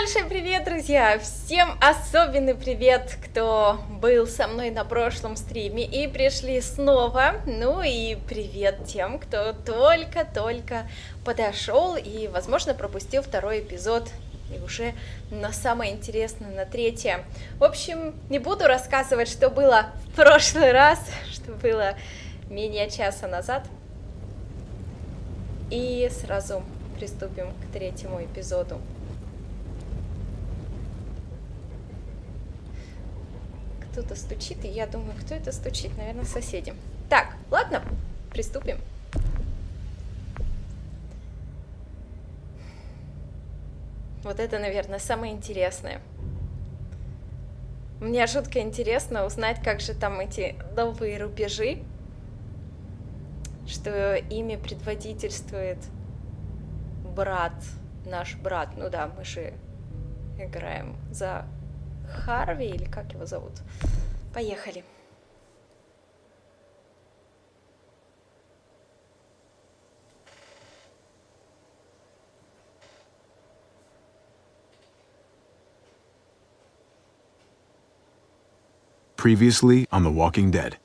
большой привет, друзья! Всем особенный привет, кто был со мной на прошлом стриме и пришли снова. Ну и привет тем, кто только-только подошел и, возможно, пропустил второй эпизод. И уже на самое интересное, на третье. В общем, не буду рассказывать, что было в прошлый раз, что было менее часа назад. И сразу приступим к третьему эпизоду. Кто-то стучит, и я думаю, кто это стучит? Наверное, соседи. Так, ладно, приступим. Вот это, наверное, самое интересное. Мне жутко интересно узнать, как же там эти новые рубежи, что ими предводительствует брат, наш брат. Ну да, мы же играем за Харви, или как его зовут. Поехали. Previously on The Walking Dead.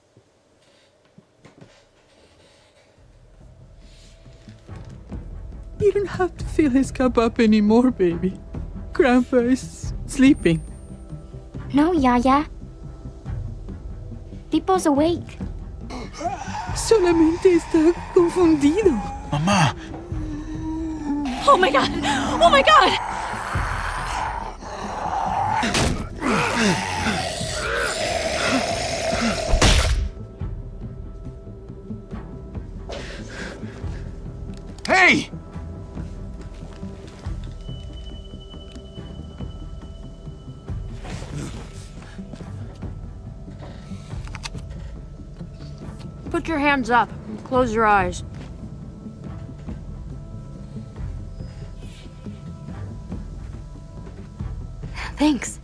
You don't have to fill his cup up anymore, baby. Grandpa is sleeping. No, Yaya. Pipo's awake. Solamente está confundido. Mamá! Oh my god! Oh my god! Hey! Put your hands up and close your eyes. Thanks.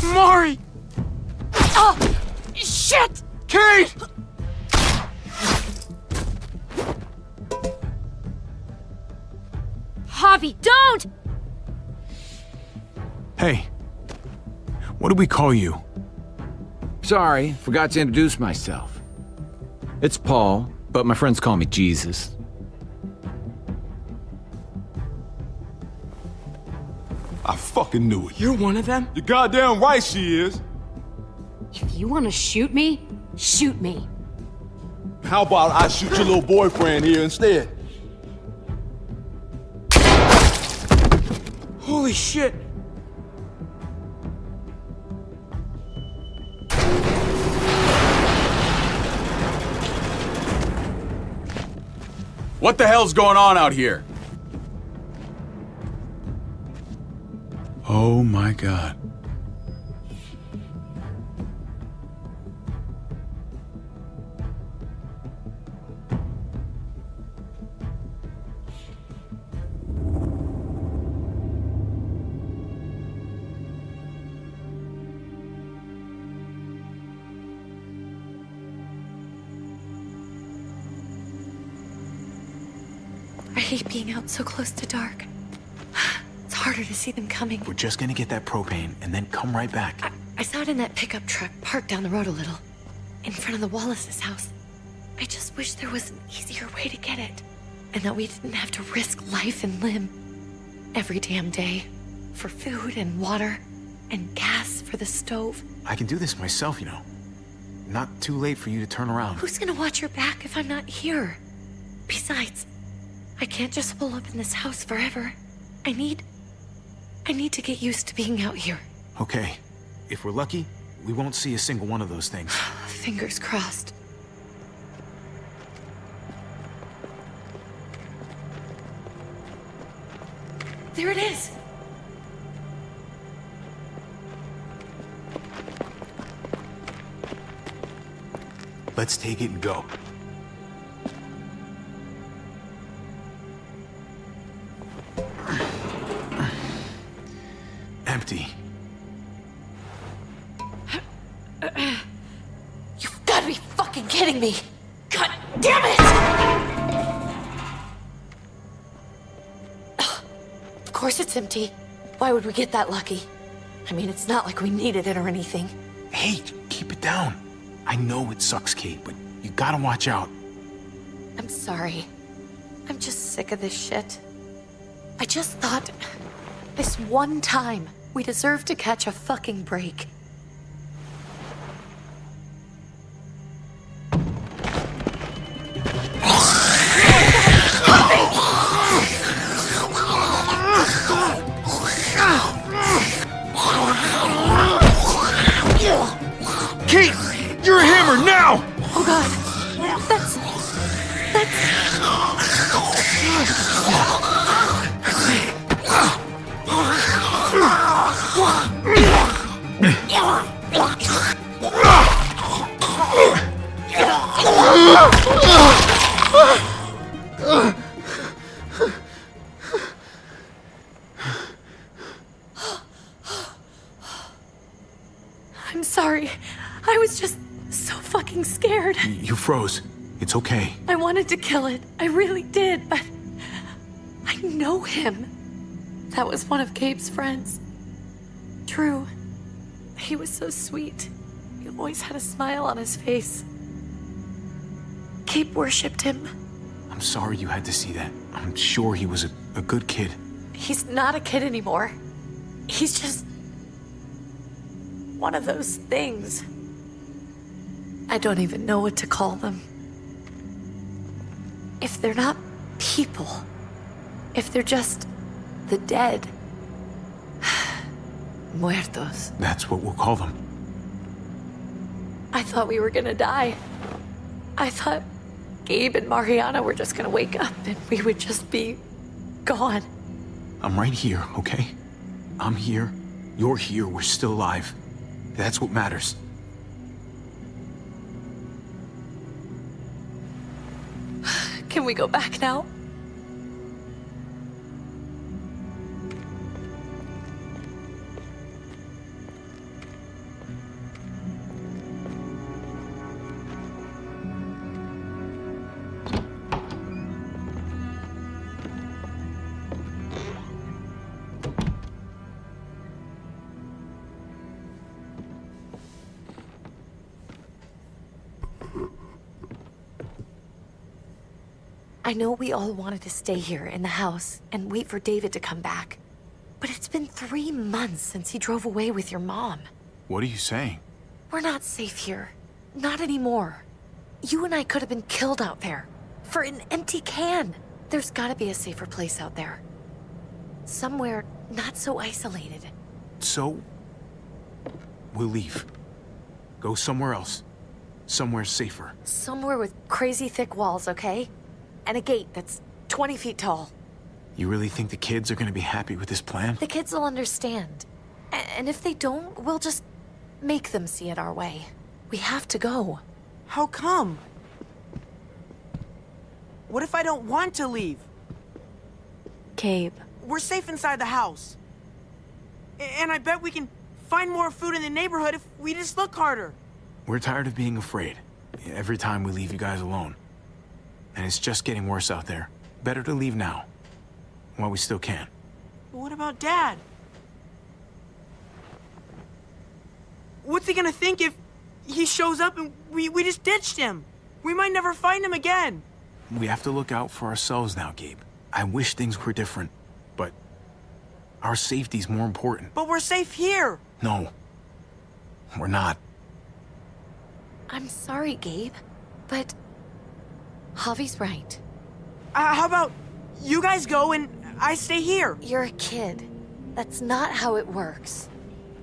Mari! Oh! Shit! Kate! Javi, don't! Hey. What do we call you? Sorry, forgot to introduce myself. It's Paul, but my friends call me Jesus. I fucking knew it. You're one of them? You're goddamn right she is. If you want to shoot me, shoot me. How about I shoot your little boyfriend here instead? Holy shit! What the hell's going on out here? Oh my god. I hate being out so close to dark. It's harder to see them coming. We're just gonna get that propane and then come right back. I saw it in that pickup truck parked down the road a little, in front of the Wallace's house. I just wish there was an easier way to get it, and that we didn't have to risk life and limb every damn day for food and water and gas for the stove. I can do this myself, you know. Not too late for you to turn around. Who's gonna watch your back if I'm not here? Besides, I can't just pull up in this house forever. I need to get used to being out here. Okay. If we're lucky, we won't see a single one of those things. Fingers crossed. There it is! Let's take it and go. Empty. You've got to be fucking kidding me! God damn it! Of course it's empty. Why would we get that lucky? I mean, it's not like we needed it or anything. Hey, keep it down. I know it sucks, Kate, but you gotta watch out. I'm sorry. I'm just sick of this shit. I just thought, this one time, we deserve to catch a fucking break. Kate, you're a hammer now! Oh god, that's... I'm sorry. I was just so fucking scared. You froze. It's okay. I wanted to kill it. I really did, but I know him. That was one of Gabe's friends. Drew. He was so sweet. He always had a smile on his face. Gabe worshipped him. I'm sorry you had to see that. I'm sure he was a good kid. He's not a kid anymore. He's just one of those things. I don't even know what to call them. If they're not people, if they're just the dead, muertos. That's what we'll call them. I thought we were gonna die. I thought Gabe and Mariana were just gonna wake up and we would just be gone. I'm right here, okay? I'm here. You're here. We're still alive. That's what matters. Can we go back now? I know we all wanted to stay here in the house and wait for David to come back. But it's been 3 months since he drove away with your mom. What are you saying? We're not safe here. Not anymore. You and I could have been killed out there. For an empty can. There's gotta be a safer place out there. Somewhere not so isolated. So, we'll leave. Go somewhere else. Somewhere safer. Somewhere with crazy thick walls, okay? And a gate that's 20 feet tall. You really think the kids are gonna be happy with this plan? The kids will understand. And if they don't, we'll just make them see it our way. We have to go. How come? What if I don't want to leave? Gabe. We're safe inside the house. And I bet we can find more food in the neighborhood if we just look harder. We're tired of being afraid. Every time we leave you guys alone. And it's just getting worse out there. Better to leave now. While we still can. But what about Dad? What's he gonna think if he shows up and we just ditched him? We might never find him again. We have to look out for ourselves now, Gabe. I wish things were different, but our safety's more important. But we're safe here. No, we're not. I'm sorry, Gabe, but Javi's right. How about you guys go and I stay here? You're a kid. That's not how it works.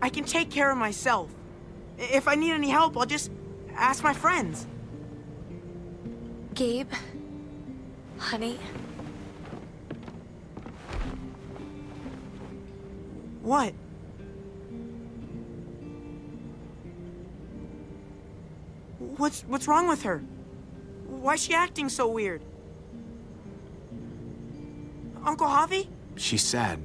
I can take care of myself. If I need any help, I'll just ask my friends. Gabe, honey. What? What's wrong with her? Why's she acting so weird? Uncle Javi? She's sad.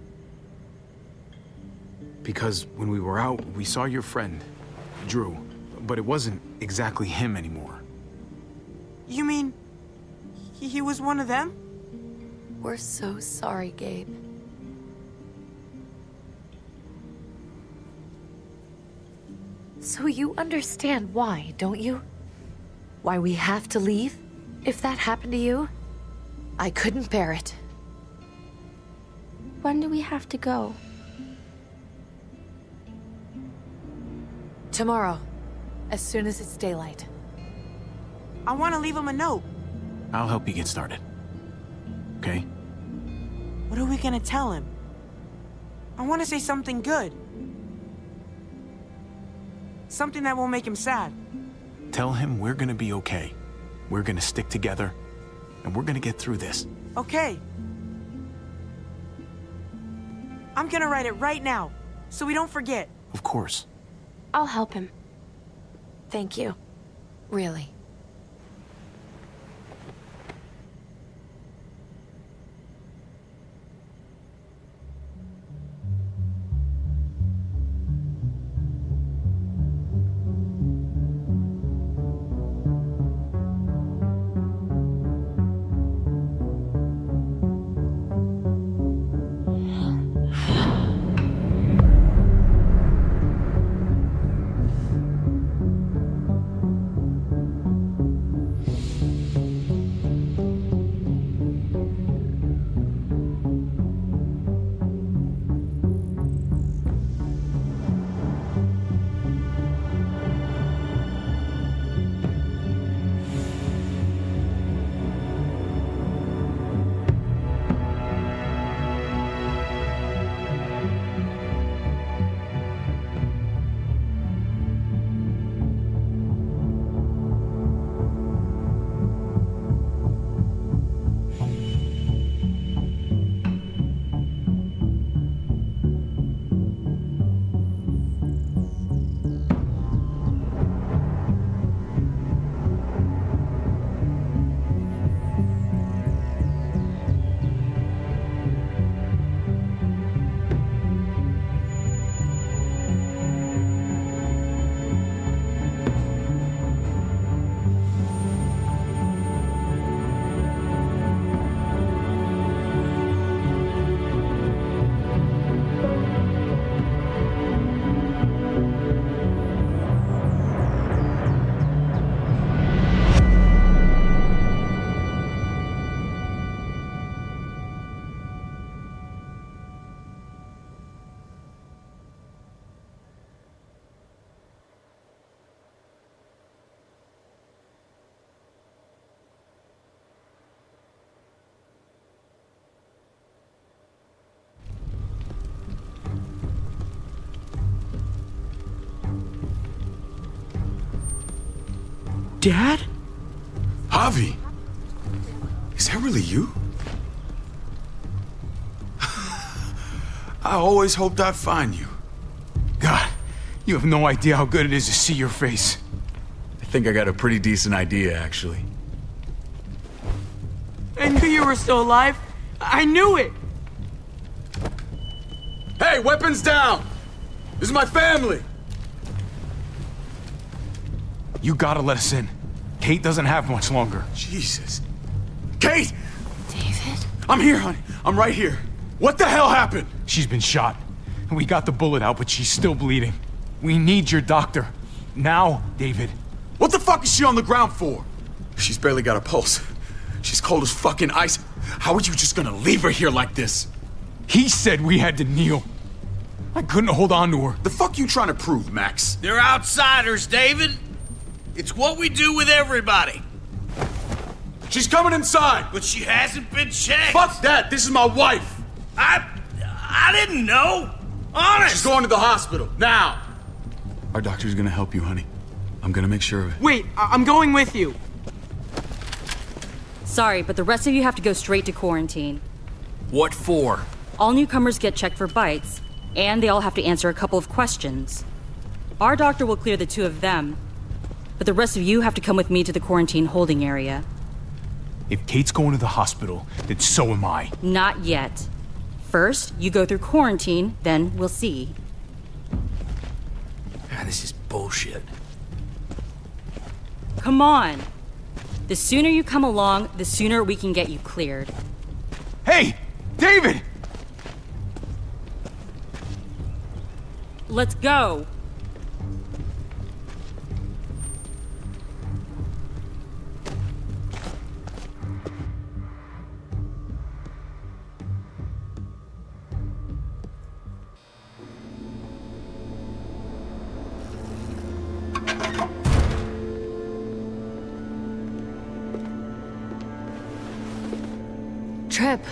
Because when we were out, we saw your friend, Drew. But it wasn't exactly him anymore. You mean he was one of them? We're so sorry, Gabe. So you understand why, don't you? Why we have to leave? If that happened to you, I couldn't bear it. When do we have to go? Tomorrow, as soon as it's daylight. I want to leave him a note. I'll help you get started. Okay? What are we gonna tell him? I want to say something good. Something that won't make him sad. Tell him we're gonna be okay. We're gonna stick together, and we're gonna get through this. Okay. I'm gonna write it right now, so we don't forget. Of course. I'll help him. Thank you. Really. Dad? Javi! Is that really you? I always hoped I'd find you. God, you have no idea how good it is to see your face. I think I got a pretty decent idea, actually. I knew you were still alive. I knew it! Hey, weapons down! This is my family! You gotta let us in. Kate doesn't have much longer. Jesus. Kate! David? I'm here, honey. I'm right here. What the hell happened? She's been shot. We got the bullet out, but she's still bleeding. We need your doctor. Now, David. What the fuck is she on the ground for? She's barely got a pulse. She's cold as fucking ice. How are you just gonna leave her here like this? He said we had to kneel. I couldn't hold on to her. The fuck you trying to prove, Max? They're outsiders, David. It's what we do with everybody. She's coming inside. But she hasn't been checked. Fuck that. This is my wife. I didn't know. Honest. She's going to the hospital. Now. Our doctor's gonna help you, honey. I'm gonna make sure of it. Wait, I'm going with you. Sorry, but the rest of you have to go straight to quarantine. What for? All newcomers get checked for bites, and they all have to answer a couple of questions. Our doctor will clear the two of them, but the rest of you have to come with me to the quarantine holding area. If Kate's going to the hospital, then so am I. Not yet. First, you go through quarantine, then we'll see. This is bullshit. Come on. The sooner you come along, the sooner we can get you cleared. Hey! David! Let's go. Trip.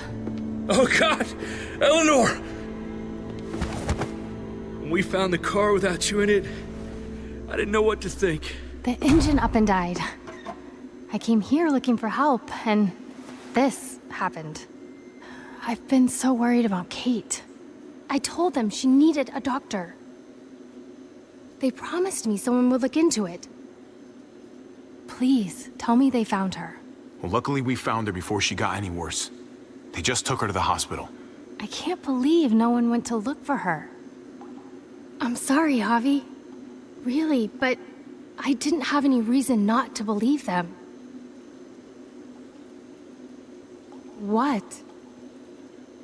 Oh, God! Eleanor! When we found the car without you in it, I didn't know what to think. The engine up and died. I came here looking for help, and this happened. I've been so worried about Kate. I told them she needed a doctor. They promised me someone would look into it. Please, tell me they found her. Well, luckily we found her before she got any worse. They just took her to the hospital. I can't believe no one went to look for her. I'm sorry, Javi. Really, but I didn't have any reason not to believe them. What?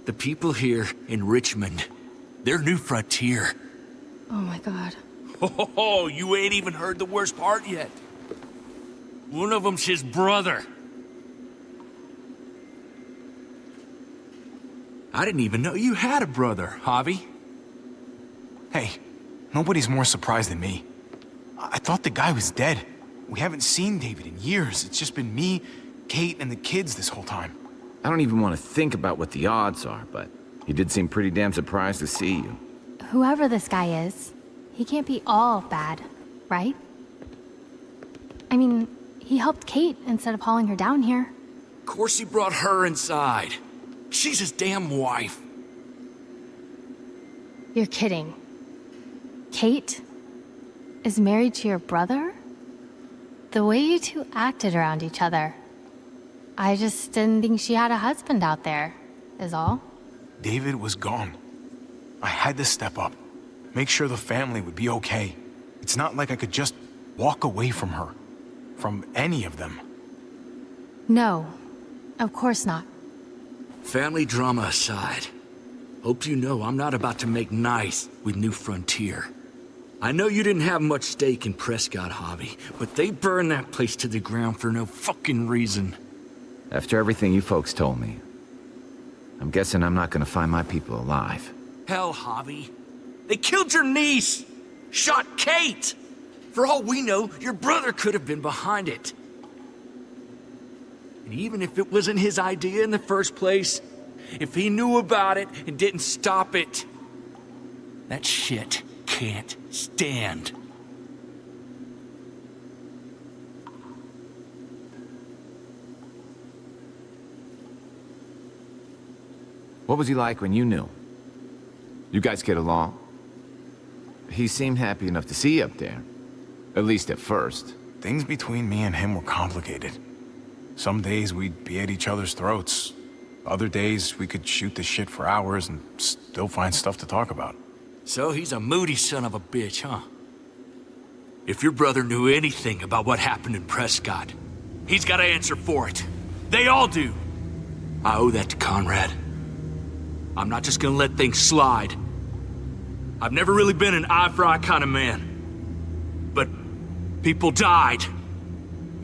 The people here in Richmond, their new frontier. Oh my God. Oh, you ain't even heard the worst part yet. One of them's his brother. I didn't even know you had a brother, Javi. Hey, nobody's more surprised than me. I thought the guy was dead. We haven't seen David in years. It's just been me, Kate, and the kids this whole time. I don't even want to think about what the odds are, but he did seem pretty damn surprised to see you. Whoever this guy is, he can't be all bad, right? I mean, he helped Kate instead of hauling her down here. Of course he brought her inside. She's his damn wife. You're kidding. Kate is married to your brother? The way you two acted around each other. I just didn't think she had a husband out there, is all. David was gone. I had to step up, make sure the family would be okay. It's not like I could just walk away from her, from any of them. No, of course not. Family drama aside, hope you know I'm not about to make nice with New Frontier. I know you didn't have much stake in Prescott, Javi, but they burned that place to the ground for no fucking reason. After everything you folks told me, I'm guessing I'm not gonna find my people alive. Hell, Javi. They killed your niece! Shot Kate! For all we know, your brother could have been behind it. And even if it wasn't his idea in the first place, if he knew about it and didn't stop it, that shit can't stand. What was he like when you knew? You guys get along? He seemed happy enough to see you up there. At least at first. Things between me and him were complicated. Some days we'd be at each other's throats. Other days we could shoot the shit for hours and still find stuff to talk about. So he's a moody son of a bitch, huh? If your brother knew anything about what happened in Prescott, he's got to answer for it. They all do. I owe that to Conrad. I'm not just gonna let things slide. I've never really been an eye-for-eye kind of man. But people died.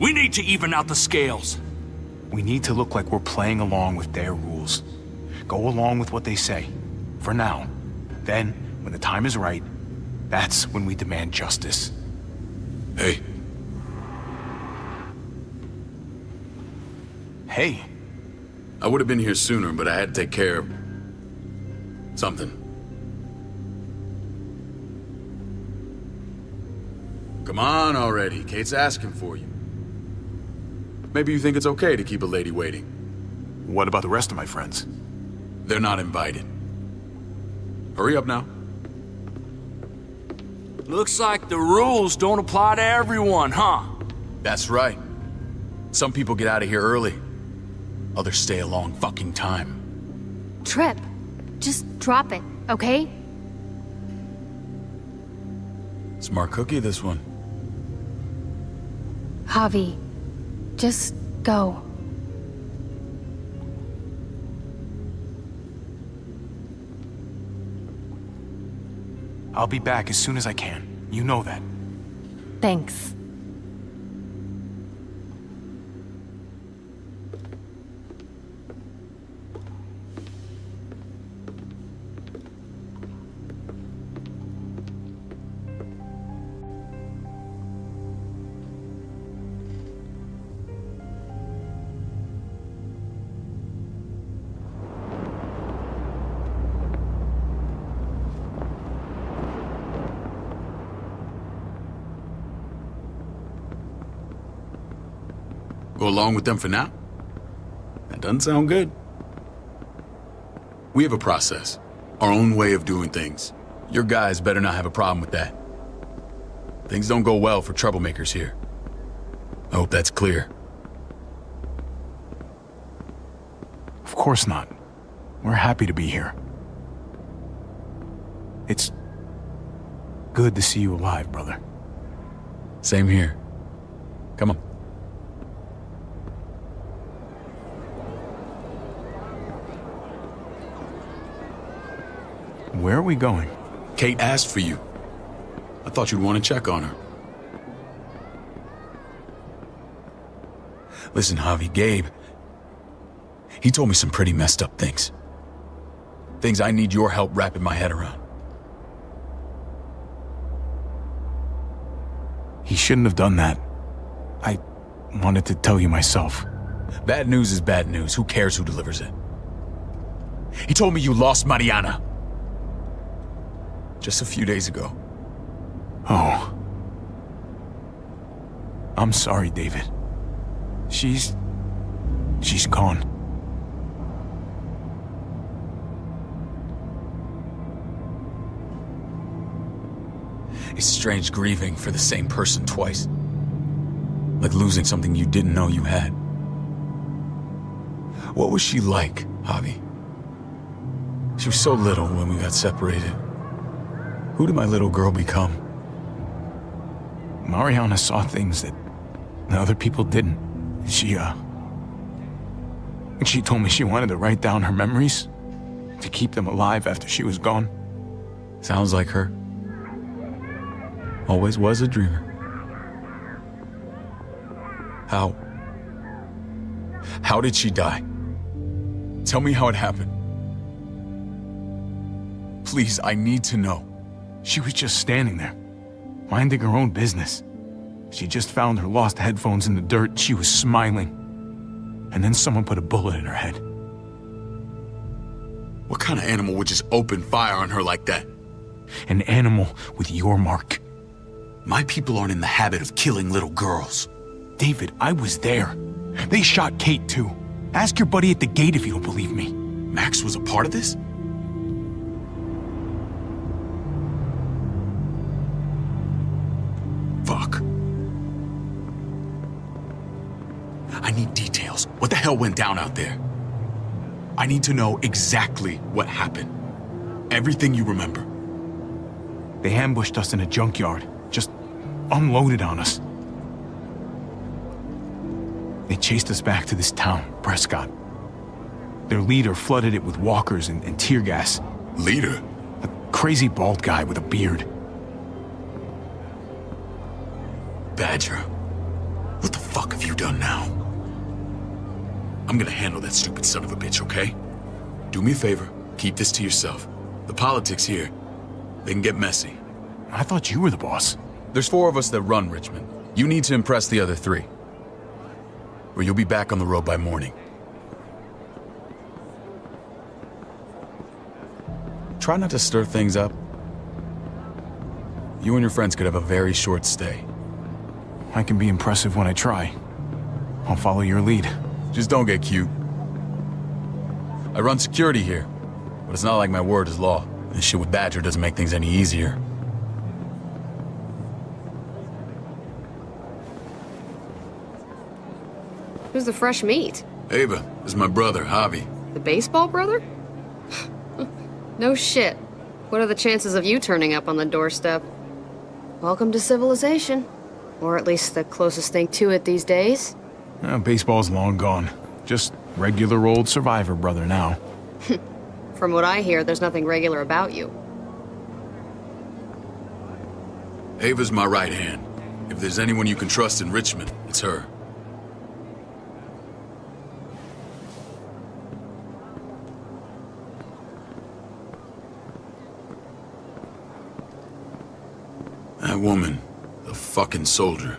We need to even out the scales. We need to look like we're playing along with their rules. Go along with what they say. For now. Then, when the time is right, that's when we demand justice. Hey. Hey. I would have been here sooner, but I had to take care of something. Come on already. Kate's asking for you. Maybe you think it's okay to keep a lady waiting. What about the rest of my friends? They're not invited. Hurry up now. Looks like the rules don't apply to everyone, huh? That's right. Some people get out of here early. Others stay a long fucking time. Trip, just drop it, okay? Smart cookie, this one. Javi, just go. I'll be back as soon as I can. You know that. Thanks. along with them for now? That doesn't sound good. We have a process, our own way of doing things. Your guys better not have a problem with that. Things don't go well for troublemakers here. I hope that's clear. Of course not. We're happy to be here. It's good to see you alive, brother. Same here. Come on. Where are we going? Kate asked for you. I thought you'd want to check on her. Listen, Javi, Gabe, he told me some pretty messed up things. Things I need your help wrapping my head around. He shouldn't have done that. I wanted to tell you myself. Bad news is bad news. Who cares who delivers it? He told me you lost Mariana. Just a few days ago. Oh. I'm sorry, David. She's gone. It's strange grieving for the same person twice. Like losing something you didn't know you had. What was she like, Javi? She was so little when we got separated. Who did my little girl become? Mariana saw things that other people didn't. She told me she wanted to write down her memories to keep them alive after she was gone. Sounds like her. Always was a dreamer. How did she die? Tell me how it happened. Please, I need to know. She was just standing there, minding her own business. She just found her lost headphones in the dirt. She was smiling. And then someone put a bullet in her head. What kind of animal would just open fire on her like that? An animal with your mark. My people aren't in the habit of killing little girls. David, I was there. They shot Kate too. Ask your buddy at the gate if you don't believe me. Max was a part of this? Fuck. I need details. What the hell went down out there? I need to know exactly what happened. Everything you remember. They ambushed us in a junkyard. Just unloaded on us. They chased us back to this town, Prescott. Their leader flooded it with walkers and tear gas. Leader? A crazy bald guy with a beard. Badger, what the fuck have you done now? I'm gonna handle that stupid son of a bitch, okay? Do me a favor, keep this to yourself. The politics here, they can get messy. I thought you were the boss. There's 4 of us that run Richmond. You need to impress the other 3. Or you'll be back on the road by morning. Try not to stir things up. You and your friends could have a very short stay. I can be impressive when I try. I'll follow your lead. Just don't get cute. I run security here, but it's not like my word is law. This shit with Badger doesn't make things any easier. Who's the fresh meat? Ava, this is my brother, Javi. The baseball brother? No shit. What are the chances of you turning up on the doorstep? Welcome to civilization. Or at least the closest thing to it these days. Baseball's long gone. Just regular old survivor brother now. From what I hear, there's nothing regular about you. Ava's my right hand. If there's anyone you can trust in Richmond, it's her. That woman, the fucking soldier.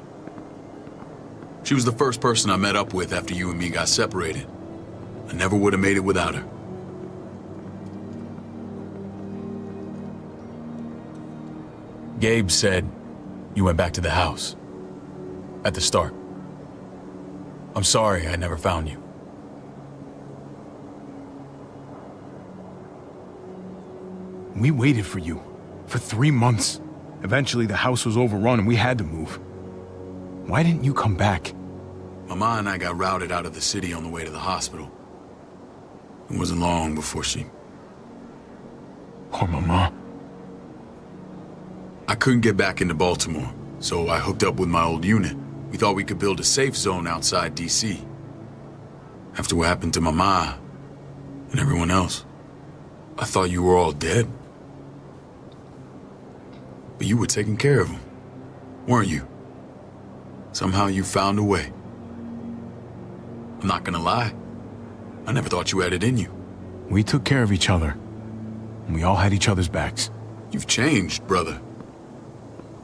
She was the first person I met up with after you and me got separated. I never would have made it without her. Gabe said you went back to the house. At the start. I'm sorry I never found you. We waited for you. For 3 months. Eventually the house was overrun and we had to move. Why didn't you come back? Mama and I got routed out of the city on the way to the hospital. It wasn't long before she... Poor Mama. I couldn't get back into Baltimore, so I hooked up with my old unit. We thought we could build a safe zone outside D.C. After what happened to Mama and everyone else, I thought you were all dead. But you were taking care of them, weren't you? Somehow you found a way. I'm not gonna lie. I never thought you had it in you. We took care of each other. And we all had each other's backs. You've changed, brother.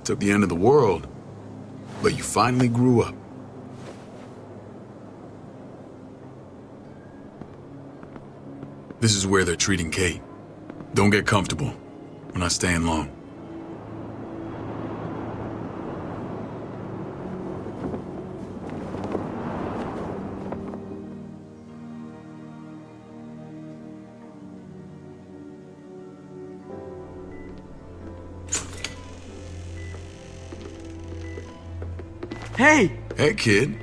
Took the end of the world, but you finally grew up. This is where they're treating Kate. Don't get comfortable. We're not staying long. Hey! Hey, kid.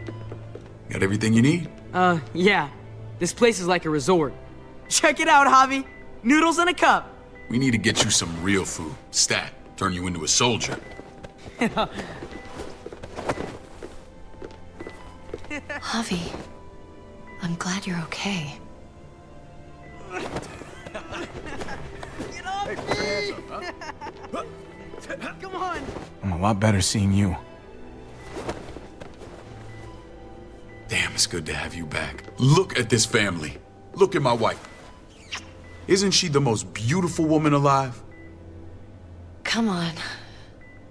Got everything you need? Yeah. This place is like a resort. Check it out, Javi. Noodles in a cup. We need to get you some real food. Stat. Turn you into a soldier. Javi, I'm glad you're okay. Get off me! Come on! I'm a lot better seeing you. Damn, it's good to have you back. Look at this family. Look at my wife. Isn't she the most beautiful woman alive? Come on.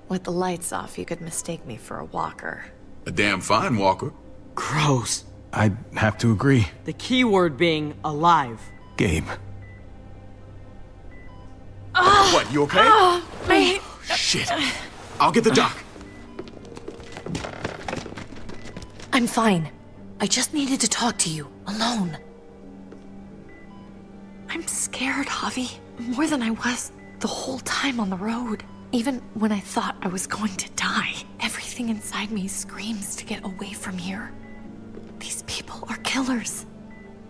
With the lights off, you could mistake me for a walker. A damn fine walker. Gross. I'd have to agree. The key word being alive. Gabe. What, you okay? Shit. I'll get the doc. I'm fine. I just needed to talk to you, alone. I'm scared, Javi. More than I was the whole time on the road. Even when I thought I was going to die, everything inside me screams to get away from here. These people are killers.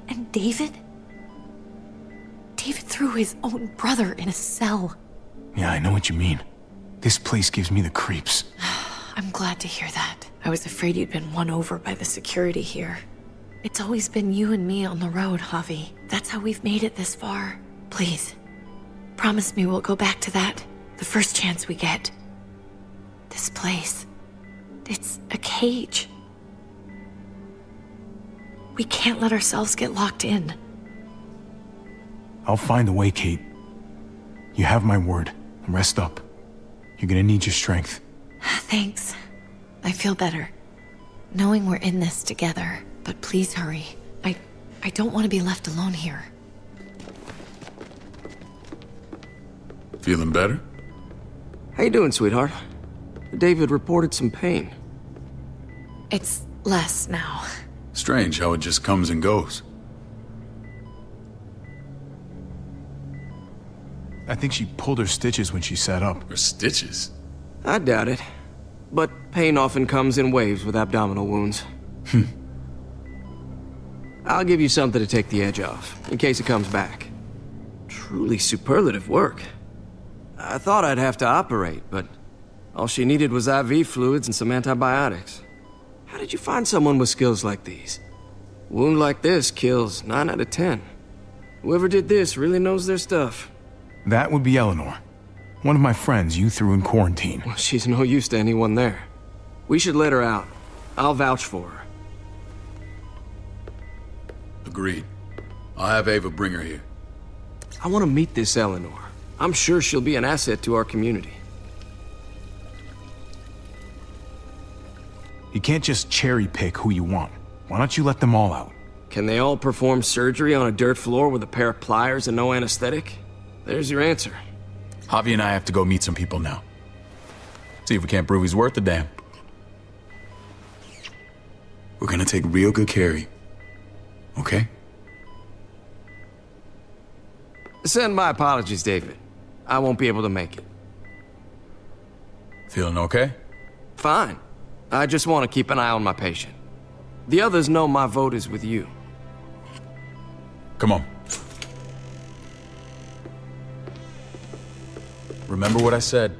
And David? David threw his own brother in a cell. Yeah, I know what you mean. This place gives me the creeps. I'm glad to hear that. I was afraid you'd been won over by the security here. It's always been you and me on the road, Javi. That's how we've made it this far. Please, promise me we'll go back to that the first chance we get. This place, it's a cage. We can't let ourselves get locked in. I'll find a way, Kate. You have my word. Rest up. You're gonna need your strength. Thanks. I feel better. Knowing we're in this together. But please hurry. I don't want to be left alone here. Feeling better? How you doing, sweetheart? David reported some pain. It's less now. Strange how it just comes and goes. I think she pulled her stitches when she sat up. Her stitches? I doubt it. But pain often comes in waves with abdominal wounds. I'll give you something to take the edge off, in case it comes back. Truly superlative work. I thought I'd have to operate, but all she needed was IV fluids and some antibiotics. How did you find someone with skills like these? A wound like this kills 9 out of 10. Whoever did this really knows their stuff. That would be Eleanor. One of my friends you threw in quarantine. Well, she's no use to anyone there. We should let her out. I'll vouch for her. Agreed. I'll have Ava bring her here. I want to meet this Eleanor. I'm sure she'll be an asset to our community. You can't just cherry pick who you want. Why don't you let them all out? Can they all perform surgery on a dirt floor with a pair of pliers and no anesthetic? There's your answer. Javi and I have to go meet some people now. See if we can't prove he's worth a damn. We're gonna take real good care of you. Okay? Send my apologies, David. I won't be able to make it. Feeling okay? Fine. I just want to keep an eye on my patient. The others know my vote is with you. Come on. Remember what I said.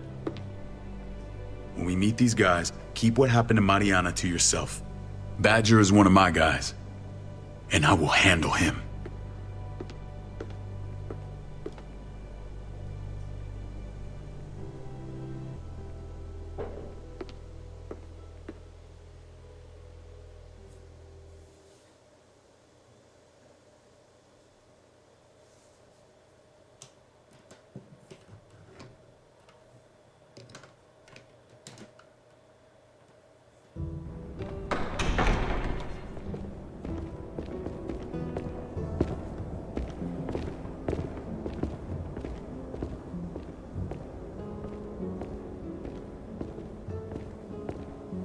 When we meet these guys, keep what happened to Mariana to yourself. Badger is one of my guys, and I will handle him.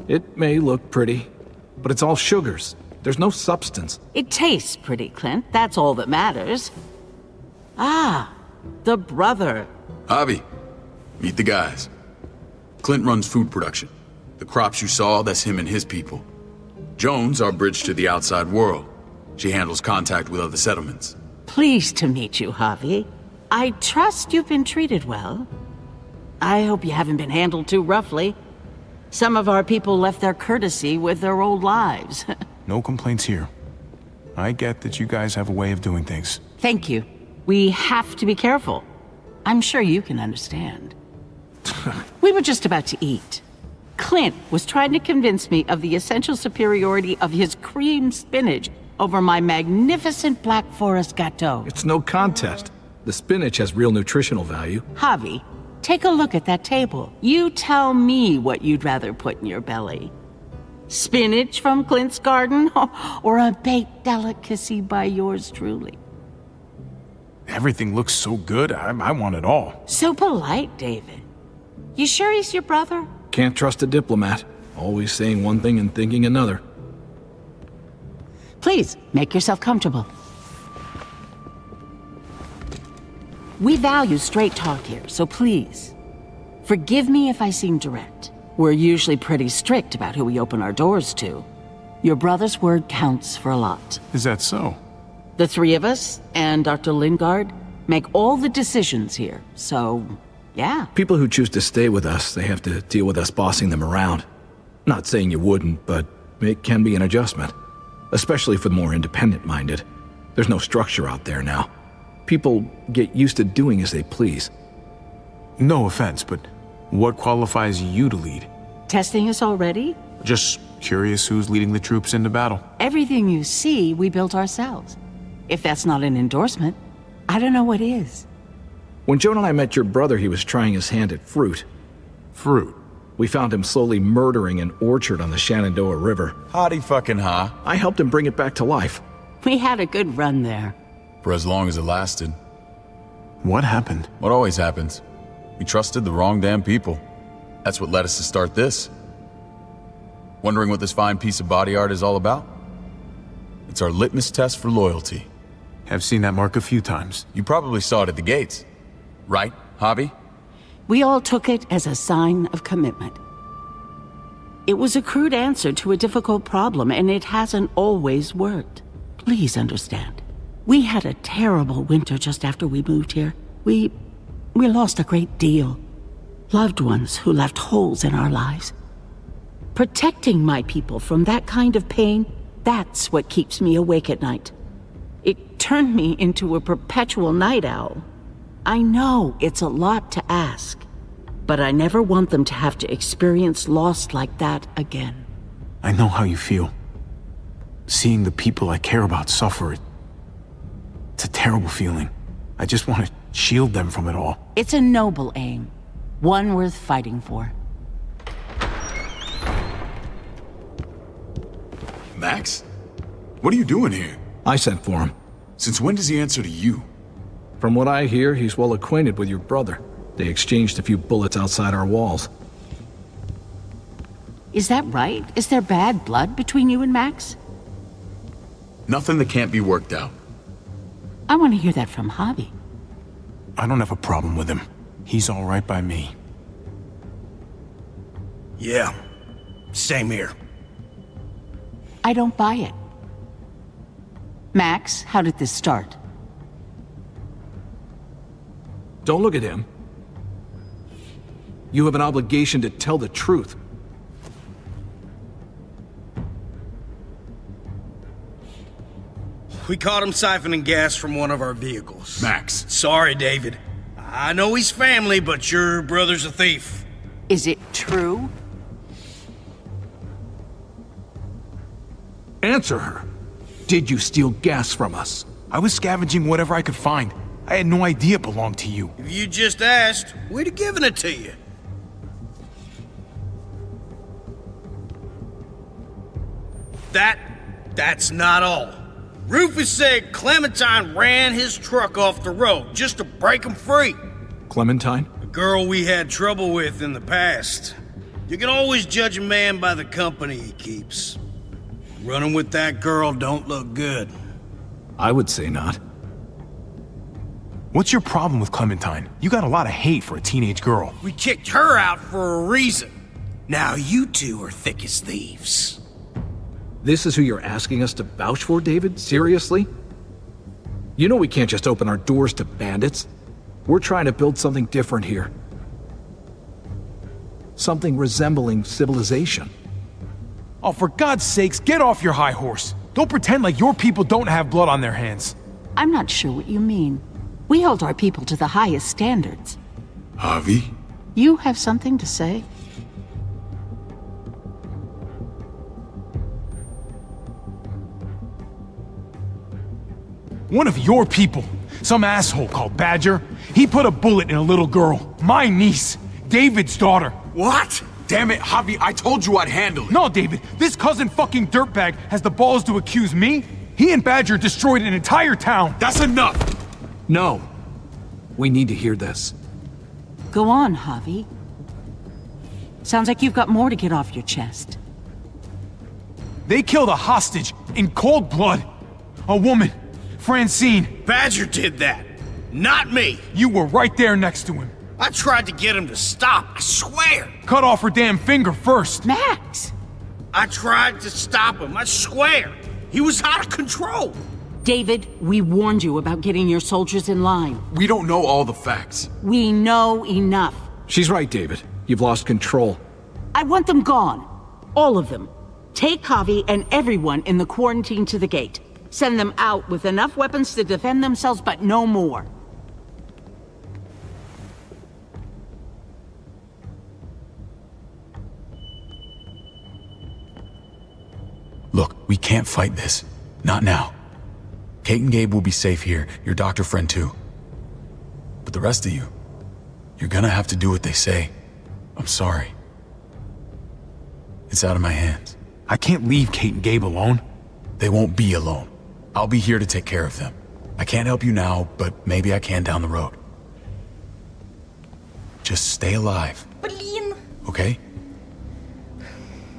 It may look pretty, but it's all sugars. There's no substance. It tastes pretty, Clint. That's all that matters. Ah, the brother. Javi, meet the guys. Clint runs food production. The crops you saw, that's him and his people. Jones, our bridge to the outside world. She handles contact with other settlements. Pleased to meet you, Javi. I trust you've been treated well. I hope you haven't been handled too roughly. Some of our people left their courtesy with their old lives. No complaints here. I get that you guys have a way of doing things. Thank you. We have to be careful. I'm sure you can understand. We were just about to eat. Clint was trying to convince me of the essential superiority of his cream spinach over my magnificent Black Forest gâteau. It's no contest. The spinach has real nutritional value. Javi, take a look at that table. You tell me what you'd rather put in your belly. Spinach from Clint's garden, or a baked delicacy by yours truly? Everything looks so good, I want it all. So polite, David. You sure he's your brother? Can't trust a diplomat. Always saying one thing and thinking another. Please, make yourself comfortable. We value straight talk here, so please, forgive me if I seem direct. We're usually pretty strict about who we open our doors to. Your brother's word counts for a lot. Is that so? The three of us and Dr. Lingard make all the decisions here, so yeah. People who choose to stay with us, they have to deal with us bossing them around. Not saying you wouldn't, but it can be an adjustment. Especially for the more independent-minded. There's no structure out there now. People get used to doing as they please. No offense, but what qualifies you to lead? Testing us already? Just curious who's leading the troops into battle. Everything you see, we built ourselves. If that's not an endorsement, I don't know what is. When Joan and I met your brother, he was trying his hand at fruit. Fruit? We found him slowly murdering an orchard on the Shenandoah River. Howdy fucking ha. I helped him bring it back to life. We had a good run there. For as long as it lasted. What happened? What always happens. We trusted the wrong damn people. That's what led us to start this. Wondering what this fine piece of body art is all about? It's our litmus test for loyalty. Have seen that mark a few times. You probably saw it at the gates. Right, Javi? We all took it as a sign of commitment. It was a crude answer to a difficult problem, and it hasn't always worked. Please understand. We had a terrible winter just after we moved here. We lost a great deal. Loved ones who left holes in our lives. Protecting my people from that kind of pain, that's what keeps me awake at night. It turned me into a perpetual night owl. I know it's a lot to ask, but I never want them to have to experience loss like that again. I know how you feel. Seeing the people I care about suffer, it's a terrible feeling. I just want to shield them from it all. It's a noble aim, one worth fighting for. Max? What are you doing here? I sent for him. Since when does he answer to you? From what I hear, he's well acquainted with your brother. They exchanged a few bullets outside our walls. Is that right? Is there bad blood between you and Max? Nothing that can't be worked out. I want to hear that from Javi. I don't have a problem with him. He's all right by me. Yeah, same here. I don't buy it. Max, how did this start? Don't look at him. You have an obligation to tell the truth. We caught him siphoning gas from one of our vehicles. Max. Sorry, David. I know he's family, but your brother's a thief. Is it true? Answer her. Did you steal gas from us? I was scavenging whatever I could find. I had no idea it belonged to you. If you just asked, we'd have given it to you. That's not all. Rufus said Clementine ran his truck off the road just to break him free. Clementine? A girl we had trouble with in the past. You can always judge a man by the company he keeps. Running with that girl don't look good. I would say not. What's your problem with Clementine? You got a lot of hate for a teenage girl. We kicked her out for a reason. Now you two are thick as thieves. This is who you're asking us to vouch for, David? Seriously? You know we can't just open our doors to bandits. We're trying to build something different here. Something resembling civilization. Oh, for God's sakes, get off your high horse. Don't pretend like your people don't have blood on their hands. I'm not sure what you mean. We hold our people to the highest standards. Javi? You have something to say? One of your people, some asshole called Badger, he put a bullet in a little girl, my niece, David's daughter. What? Damn it, Javi, I told you I'd handle it. No, David, this cousin fucking dirtbag has the balls to accuse me? He and Badger destroyed an entire town. That's enough! No. We need to hear this. Go on, Javi. Sounds like you've got more to get off your chest. They killed a hostage in cold blood. A woman, Francine. Badger did that, not me. You were right there next to him. I tried to get him to stop, I swear. Cut off her damn finger first. Max! I tried to stop him, I swear. He was out of control. David, we warned you about getting your soldiers in line. We don't know all the facts. We know enough. She's right, David. You've lost control. I want them gone. All of them. Take Javi and everyone in the quarantine to the gate. Send them out with enough weapons to defend themselves, but no more. Look, we can't fight this. Not now. Kate and Gabe will be safe here, your doctor friend too. But the rest of you, you're gonna have to do what they say. I'm sorry. It's out of my hands. I can't leave Kate and Gabe alone. They won't be alone. I'll be here to take care of them. I can't help you now, but maybe I can down the road. Just stay alive. Блин! Okay?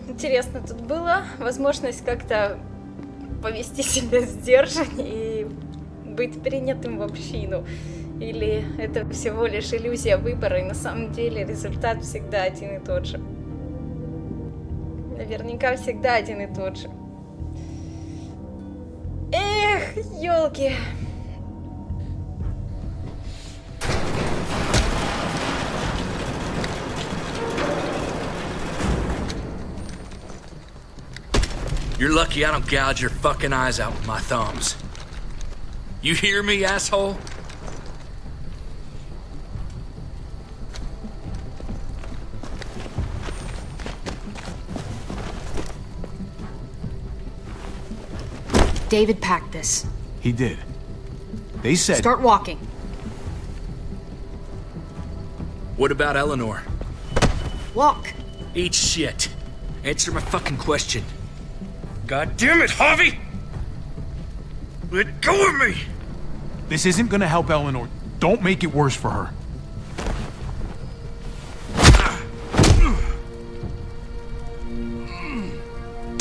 Интересно тут было. Возможность как-то повести себя сдержаннее и быть принятым в общину. Или это всего лишь иллюзия выбора, и на самом деле результат всегда один и тот же. Наверняка всегда один и тот же. Эх, ёлки. You're lucky I don't gouge your fucking eyes out with my thumbs. You hear me, asshole? David packed this. He did. They said... Start walking. What about Eleanor? Walk. Eat shit. Answer my fucking question. God damn it, Javi! Let go of me! This isn't gonna help Eleanor. Don't make it worse for her.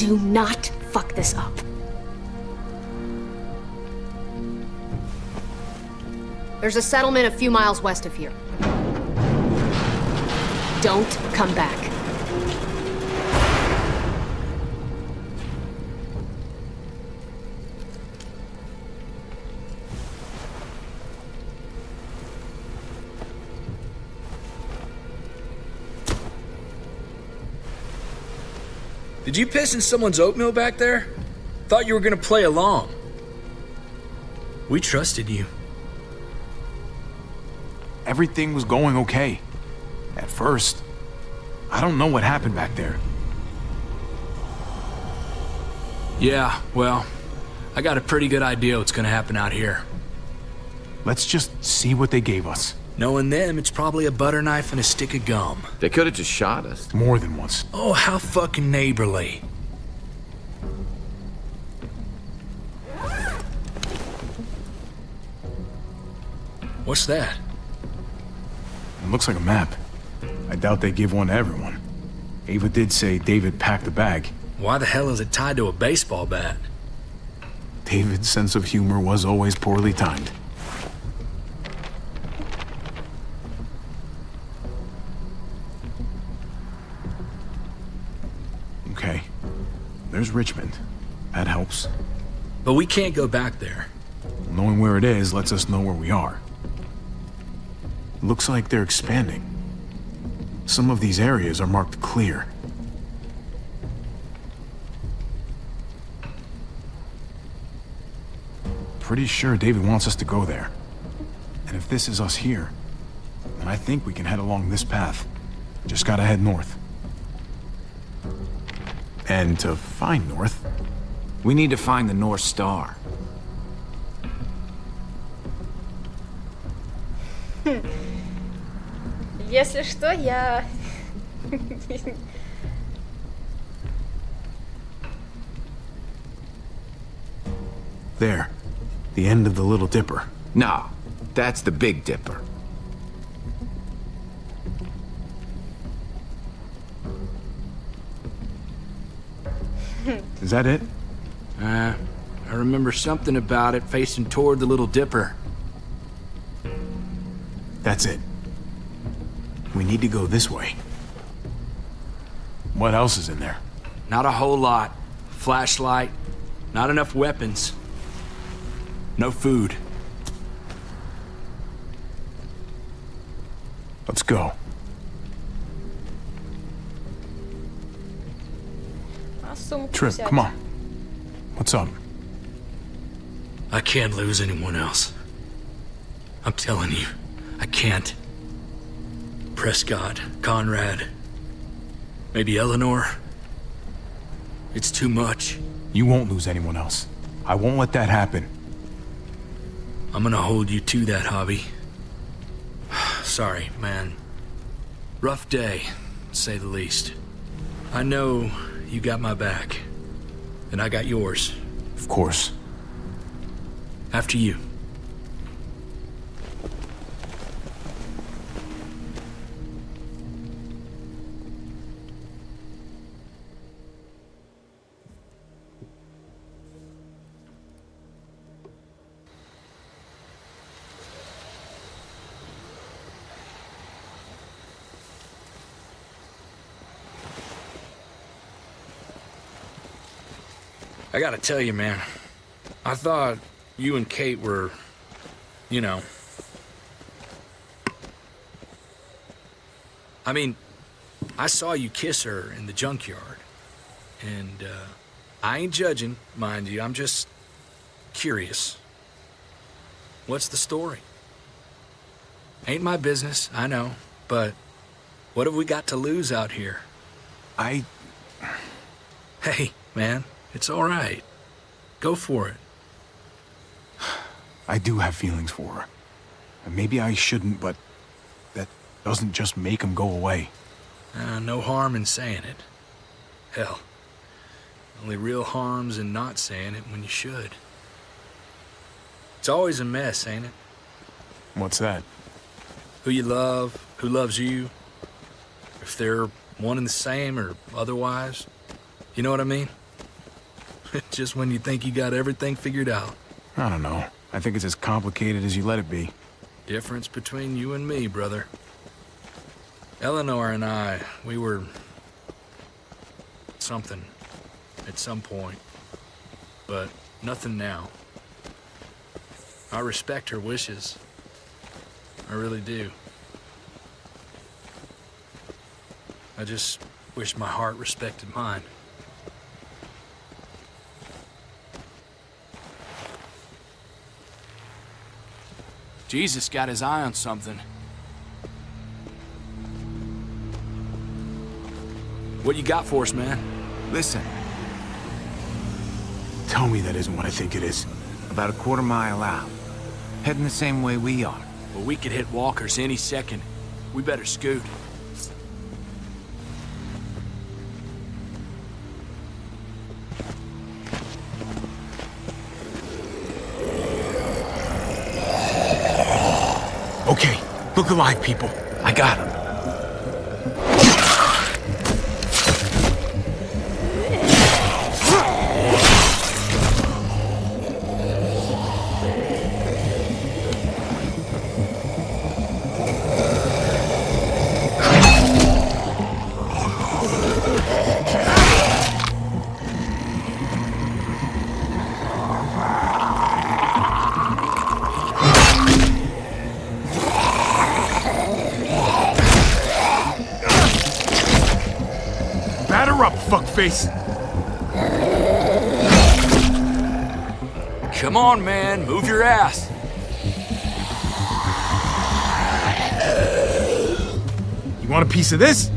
Do not fuck this up. There's a settlement a few miles west of here. Don't come back. Did you piss in someone's oatmeal back there? Thought you were gonna play along. We trusted you. Everything was going okay. At first. I don't know what happened back there. Yeah, well, I got a pretty good idea what's gonna happen out here. Let's just see what they gave us. Knowing them, it's probably a butter knife and a stick of gum. They could have just shot us. More than once. Oh, how fucking neighborly. What's that? It looks like a map. I doubt they give one to everyone. Ava did say David packed the bag. Why the hell is it tied to a baseball bat? David's sense of humor was always poorly timed. Okay. There's Richmond. That helps. But we can't go back there. Knowing where it is lets us know where we are. Looks like they're expanding. Some of these areas are marked clear. Pretty sure David wants us to go there. And if this is us here, then I think we can head along this path. Just gotta head north. And to find north, we need to find the North Star. Если что, я... There. The end of the Little Dipper. No, that's the Big Dipper. Is that it? I remember something about it facing toward the Little Dipper. That's it. We need to go this way. What else is in there? Not a whole lot. Flashlight. Not enough weapons. No food. Let's go. Trip, come on. What's up? I can't lose anyone else. I'm telling you, I can't. Prescott, Conrad, maybe Eleanor. It's too much. You won't lose anyone else. I won't let that happen. I'm gonna hold you to that, Hobby. Sorry, man. Rough day, to say the least. I know you got my back, and I got yours. Of course. After you. I gotta tell you, man, I thought you and Kate were, you know... I mean, I saw you kiss her in the junkyard, and I ain't judging, mind you, I'm just curious. What's the story? Ain't my business, I know, but what have we got to lose out here? Hey, man. It's all right. Go for it. I do have feelings for her. And maybe I shouldn't, but that doesn't just make them go away. No harm in saying it. Hell, only real harm's in not saying it when you should. It's always a mess, ain't it? What's that? Who you love, who loves you, if they're one and the same or otherwise. You know what I mean? Just when you think you got everything figured out. I don't know. I think it's as complicated as you let it be. Difference between you and me, brother. Eleanor and I, we were... something. At some point. But nothing now. I respect her wishes. I really do. I just wish my heart respected mine. Jesus got his eye on something. What you got for us, man? Listen. Tell me that isn't what I think it is. About a quarter-mile out. Heading the same way we are. Well, we could hit walkers any second. We better scoot. Okay, look alive, people. I got him. Batter up, fuckface! Come on, man. Move your ass. You want a piece of this?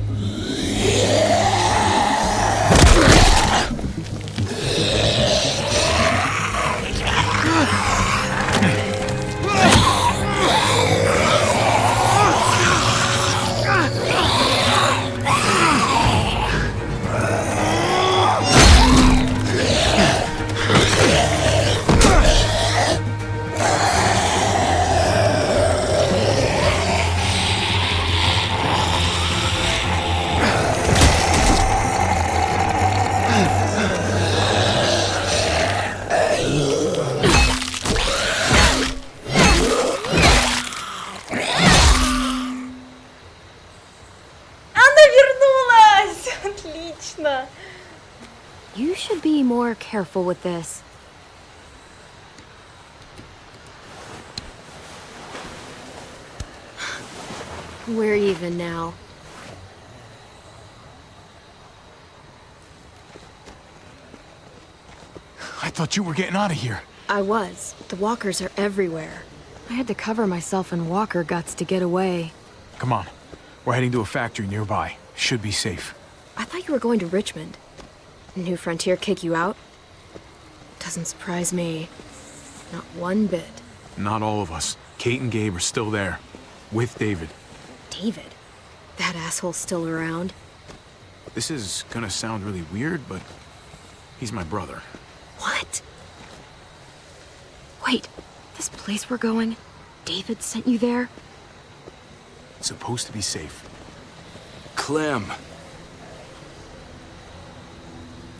You should be more careful with this. We're even now. I thought you were getting out of here. I was. The walkers are everywhere. I had to cover myself in walker guts to get away. Come on. We're heading to a factory nearby. Should be safe. I thought you were going to Richmond. New Frontier kick you out? Doesn't surprise me. Not one bit. Not all of us. Kate and Gabe are still there. With David. David? That asshole's still around? This is gonna sound really weird, but he's my brother. What? Wait, this place we're going, David sent you there? It's supposed to be safe. Clem.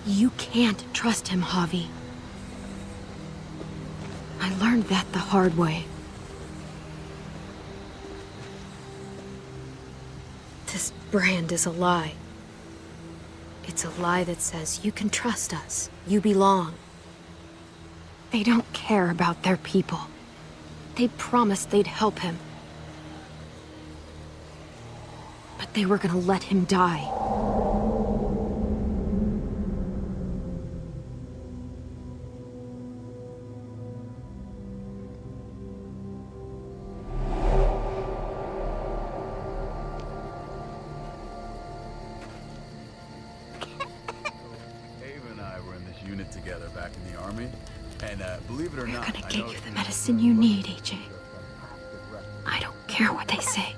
You can't trust him, Javi. I learned that the hard way. This brand is a lie. It's a lie that says you can trust us, you belong. They don't care about their people. They promised they'd help him. But they were gonna let him die. Together back in the army, and believe it or not, we're gonna get you the medicine you need, AJ. I don't care what they say.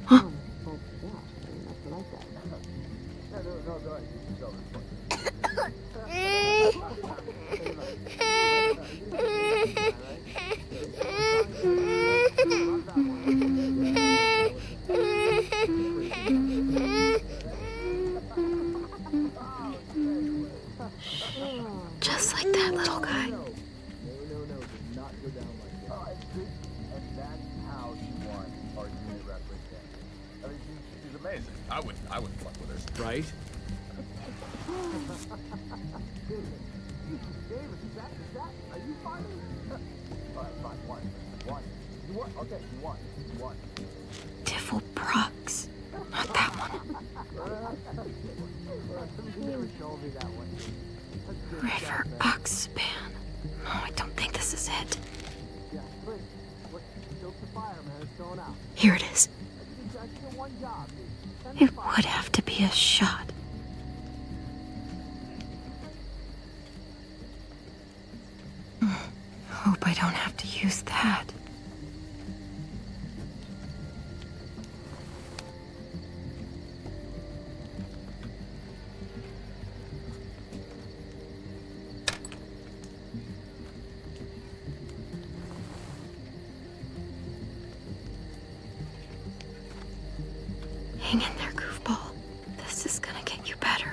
Huh? Just like that little guy. She's amazing. I wouldn't fuck with her. Right? Diffel Prox. Not that one. River Oxspan. No, I don't think this is it. Here it is. It would have to be a shot. Hope I don't have to use that. Hang in there, goofball. This is gonna get you better.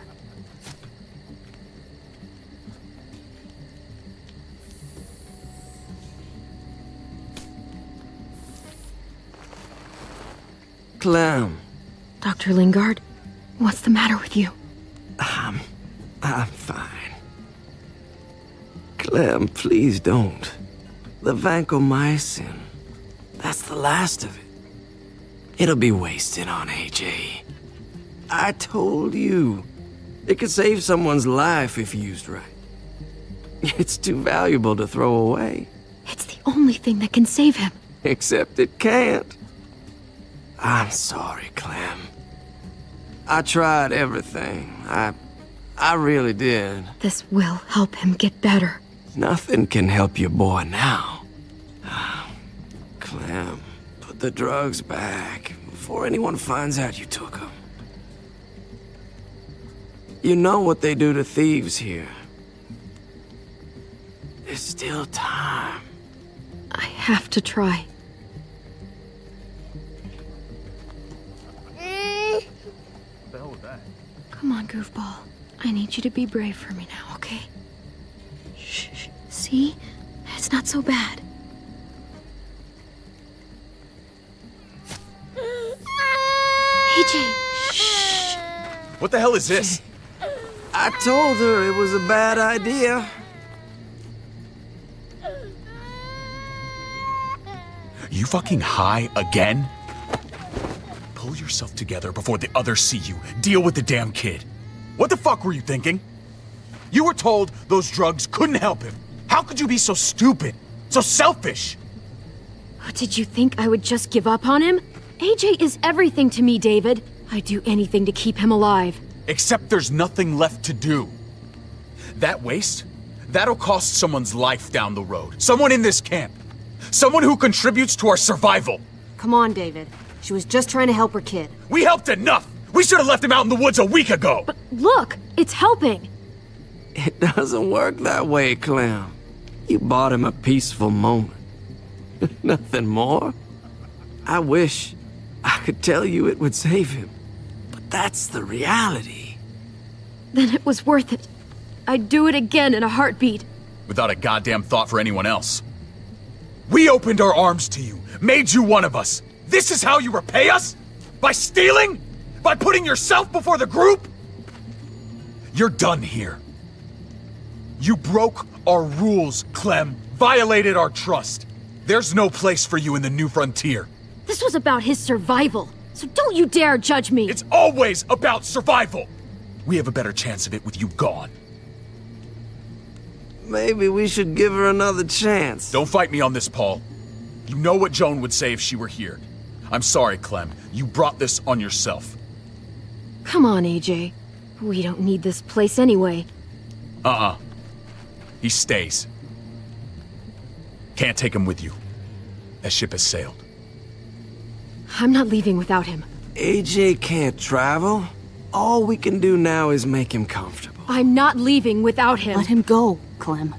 Clem. Dr. Lingard, what's the matter with you? I'm fine. Clem, please don't. The vancomycin. That's the last of it. It'll be wasted on AJ. I told you. It could save someone's life if used right. It's too valuable to throw away. It's the only thing that can save him. Except it can't. I'm sorry, Clem. I tried everything. I really did. This will help him get better. Nothing can help your boy now. Clem, put the drugs back before anyone finds out you took them. You know what they do to thieves here. There's still time. I have to try. What the hell was that? Come on, goofball. I need you to be brave for me now, okay? Shh. See? It's not so bad. AJ, shh. What the hell is this? I told her it was a bad idea. You fucking high again? Pull yourself together before the others see you. Deal with the damn kid. What the fuck were you thinking? You were told those drugs couldn't help him. How could you be so stupid? So selfish? Did you think I would just give up on him? AJ is everything to me, David. I'd do anything to keep him alive. Except there's nothing left to do. That waste? That'll cost someone's life down the road. Someone in this camp. Someone who contributes to our survival. Come on, David. She was just trying to help her kid. We helped enough! We should have left him out in the woods a week ago! But look, it's helping. It doesn't work that way, Clem. You bought him a peaceful moment. Nothing more. I wish I could tell you it would save him. But that's the reality. Then it was worth it. I'd do it again in a heartbeat. Without a goddamn thought for anyone else. We opened our arms to you, made you one of us. This is how you repay us? By stealing? By putting yourself before the group? You're done here. You broke our rules, Clem. Violated our trust. There's no place for you in the new frontier. This was about his survival, so don't you dare judge me. It's always about survival. We have a better chance of it with you gone. Maybe we should give her another chance. Don't fight me on this, Paul. You know what Joan would say if she were here. I'm sorry, Clem. You brought this on yourself. Come on, AJ. We don't need this place anyway. He stays. Can't take him with you. That ship has sailed. I'm not leaving without him. AJ can't travel. All we can do now is make him comfortable. I'm not leaving without him. Let him go, Clem.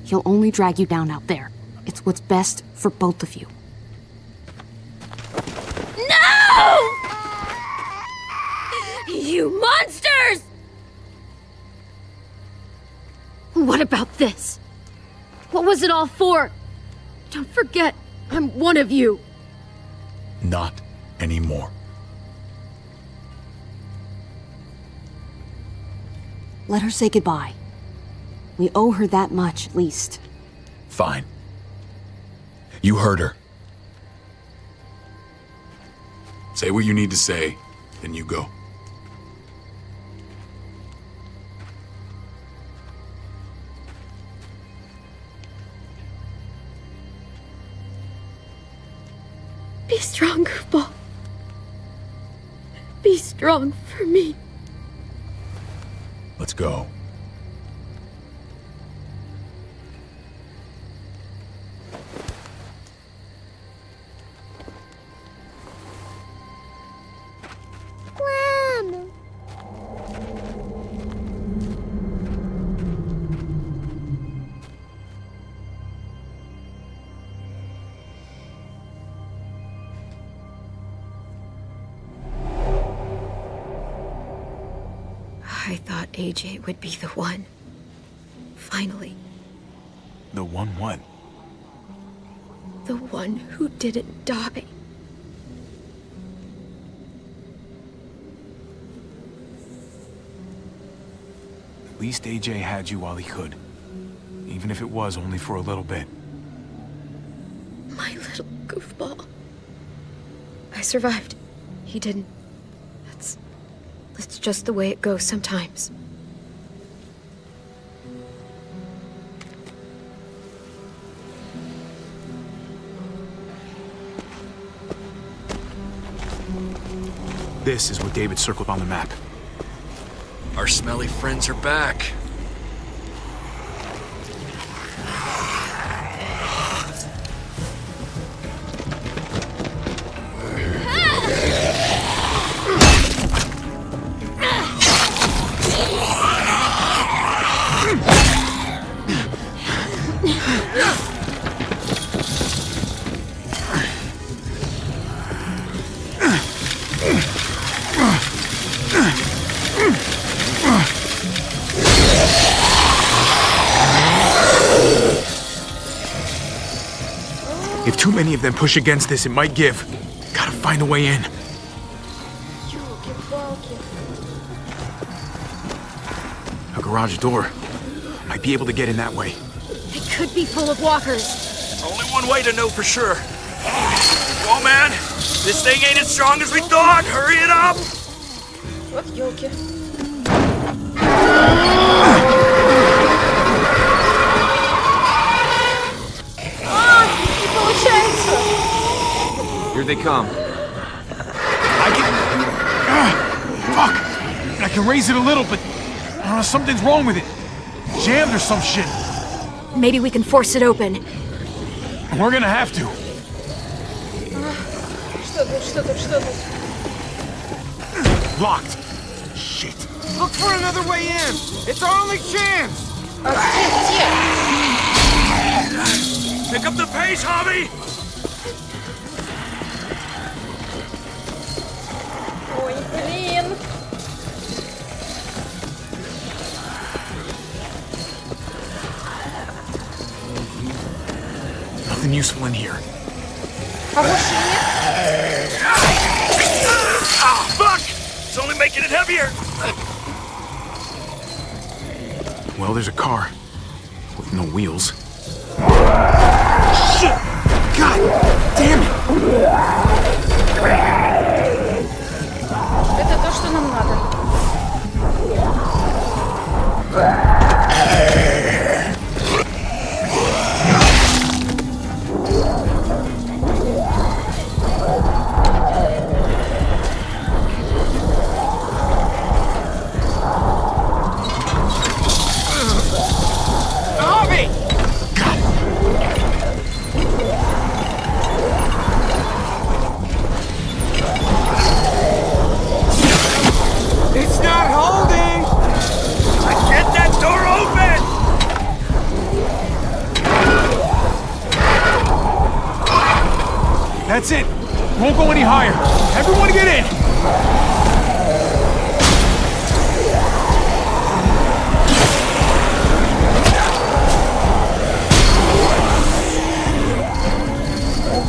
He'll only drag you down out there. It's what's best for both of you. No! You monsters! What about this? What was it all for? Don't forget, I'm one of you. Not anymore. Let her say goodbye. We owe her that much, at least. Fine. You heard her. Say what you need to say, then you go. Be strong, goofball. Be strong for me. Let's go. I thought AJ would be the one. Finally. The one what? The one who didn't die. At least AJ had you while he could. Even if it was only for a little bit. My little goofball. I survived. He didn't. That's just the way it goes sometimes. This is what David circled on the map. Our smelly friends are back. If too many of them push against this, it might give. Gotta find a way in. A garage door. Might be able to get in that way. It could be full of walkers. Only one way to know for sure. Whoa, man! This thing ain't as strong as we thought! Hurry it up! Вот ёлки. Не получается. Here they come. I can... fuck! I can raise it a little, but... something's wrong with it. Jammed or some shit. Maybe we can force it open. We're gonna have to. Что тут? Locked. Shit. Look for another way in. It's our only chance. Pick up the pace, Hobby! Ой, блин. Nothing useful in here. А больше нет? Ah, fuck! It's only making it heavier! Well, there's a car. With no wheels. Shit! God damn it! Это то, что нам надо. That's it. Won't go any higher. Everyone get in.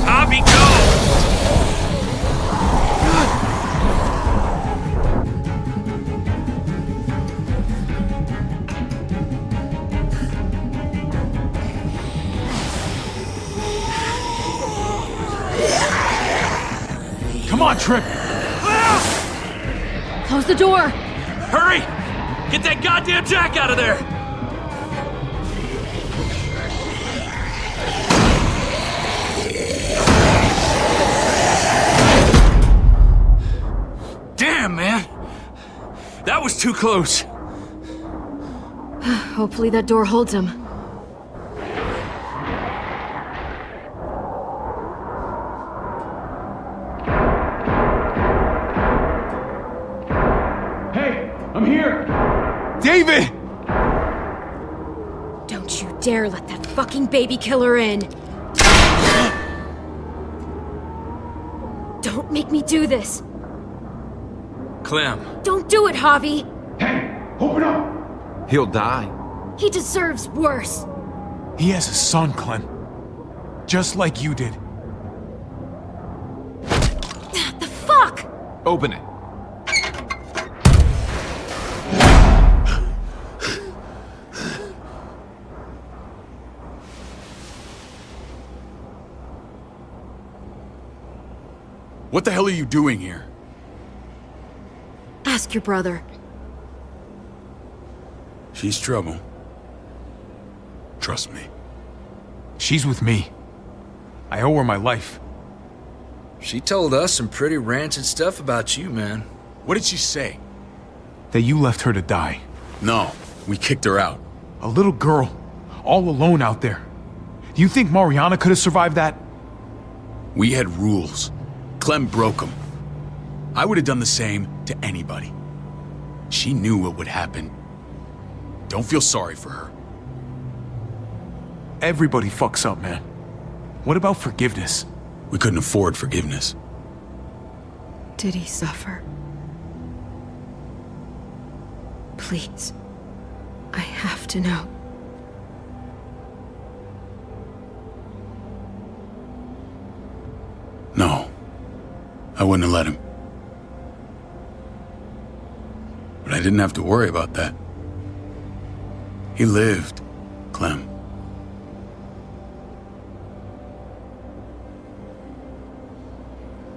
Hobby, go! Come on, Trip. Close the door. Hurry! Get that goddamn Jack out of there! Damn, man! That was too close. Hopefully that door holds him. Hey, I'm here. David! Don't you dare let that fucking baby killer in. Don't make me do this. Clem. Don't do it, Javi. Open up. He'll die. He deserves worse. He has a son, Clem. Just like you did. The fuck? Open it. What the hell are you doing here? Ask your brother. She's trouble. Trust me. She's with me. I owe her my life. She told us some pretty rancid stuff about you, man. What did she say? That you left her to die. No, we kicked her out. A little girl, all alone out there. Do you think Mariana could have survived that? We had rules. Clem broke them. I would have done the same to anybody. She knew what would happen. Don't feel sorry for her. Everybody fucks up, man. What about forgiveness? We couldn't afford forgiveness. Did he suffer? Please. I have to know. No. I wouldn't have let him. But I didn't have to worry about that. He lived, Clem.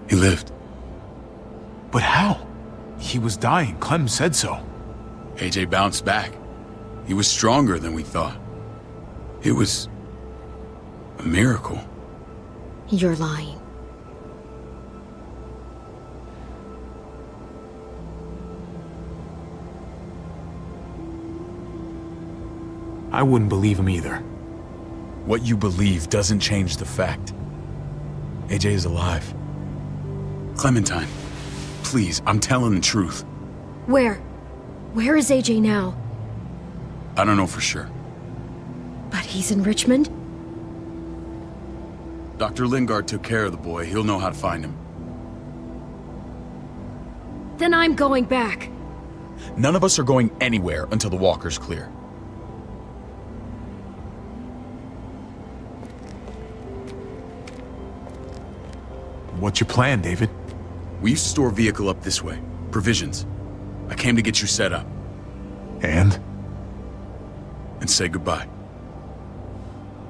He lived. But how? He was dying. Clem said so. AJ bounced back. He was stronger than we thought. It was a miracle. You're lying. I wouldn't believe him either. What you believe doesn't change the fact. AJ is alive. Clementine, please, I'm telling the truth. Where? Where is AJ now? I don't know for sure. But he's in Richmond? Dr. Lingard took care of the boy. He'll know how to find him. Then I'm going back. None of us are going anywhere until the walker's clear. What's your plan, David? We used to store a vehicle up this way. Provisions. I came to get you set up. And say goodbye.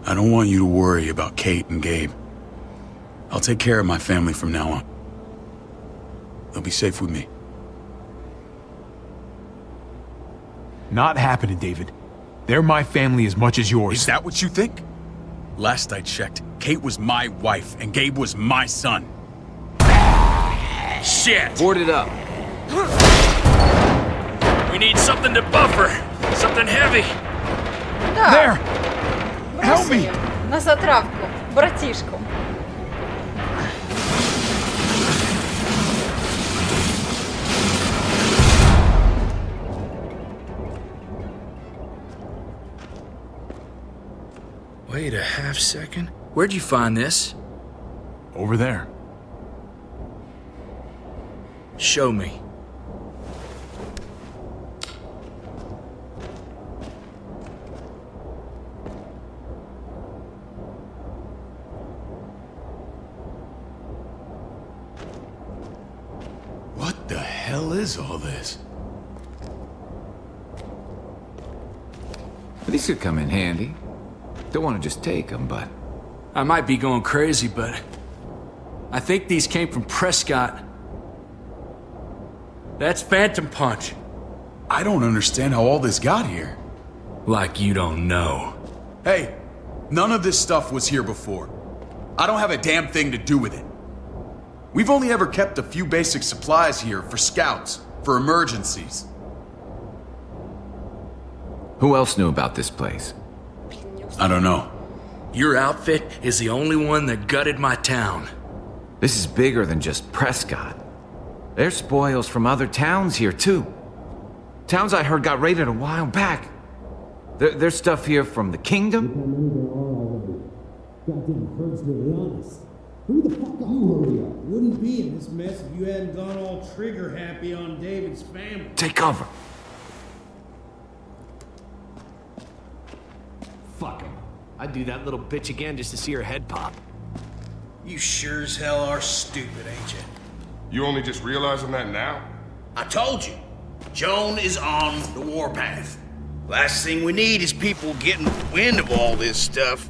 I don't want you to worry about Kate and Gabe. I'll take care of my family from now on. They'll be safe with me. Not happening, David. They're my family as much as yours. Is that what you think? Last I checked, Kate was my wife and Gabe was my son. Shit! Board it up. We need something to buffer. Something heavy. Да. There! Help me! На затравку, братишку. Wait a half second. Where'd you find this? Over there. Show me. What the hell is all this? These could come in handy. Don't want to just take them, but... I might be going crazy, but I think these came from Prescott. That's Phantom Punch. I don't understand how all this got here. Like you don't know. Hey, none of this stuff was here before. I don't have a damn thing to do with it. We've only ever kept a few basic supplies here for scouts, for emergencies. Who else knew about this place? I don't know. Your outfit is the only one that gutted my town. This is bigger than just Prescott. There's spoils from other towns here, too. Towns I heard got raided a while back. There's stuff here from the kingdom. Goddamn herd's really honest. Who the fuck are you, Ольга? Wouldn't be in this mess if you hadn't gone all trigger happy on David's family. Take cover. Fuck him. I'd do that little bitch again just to see her head pop. You sure as hell are stupid, ain't you? You only just realizing that now? I told you. Joan is on the warpath. Last thing we need is people getting wind of all this stuff.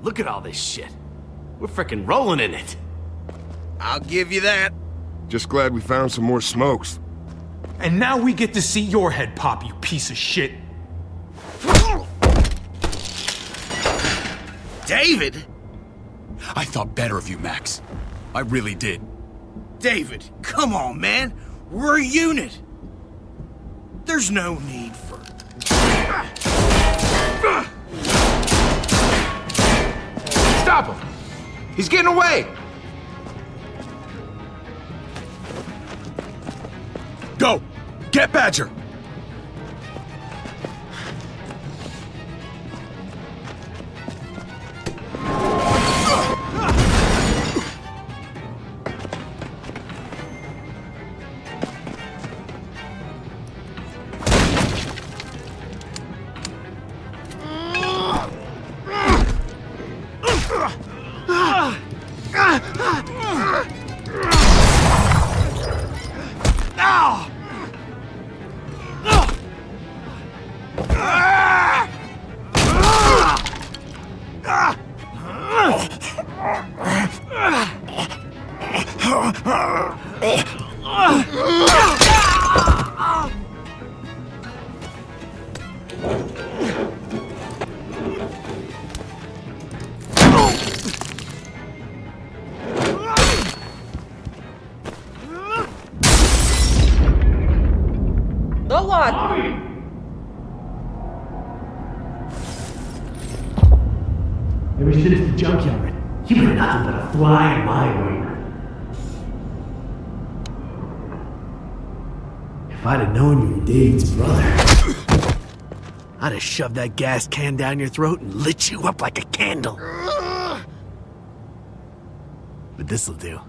Look at all this shit. We're frickin' rolling in it. I'll give you that. Just glad we found some more smokes. And now we get to see your head pop, you piece of shit. David? I thought better of you, Max. I really did. David, come on, man. We're a unit. There's no need for... Stop him! He's getting away! Go! Get Badger! Да ладно. Ever since the junkyard, you've been nothing but a fly in my wing. If I'd have known you were David's brother, I'd have shoved that gas can down your throat and lit you up like a candle. But this'll do.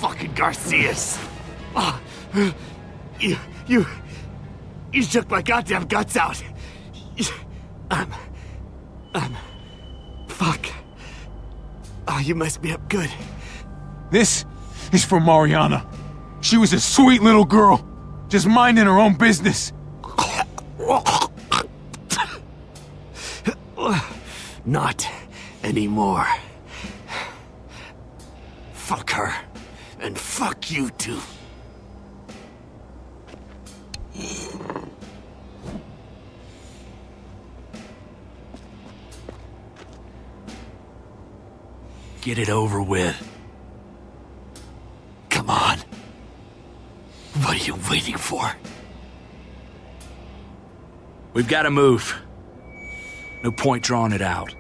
Fucking Garcias. Oh, you shook my goddamn guts out. Fuck. Oh, you messed me up good. This is for Mariana. She was a sweet little girl, just minding her own business. Not anymore. Fuck her. And fuck you too. Get it over with. Come on. What are you waiting for? We've got to move. No point drawing it out.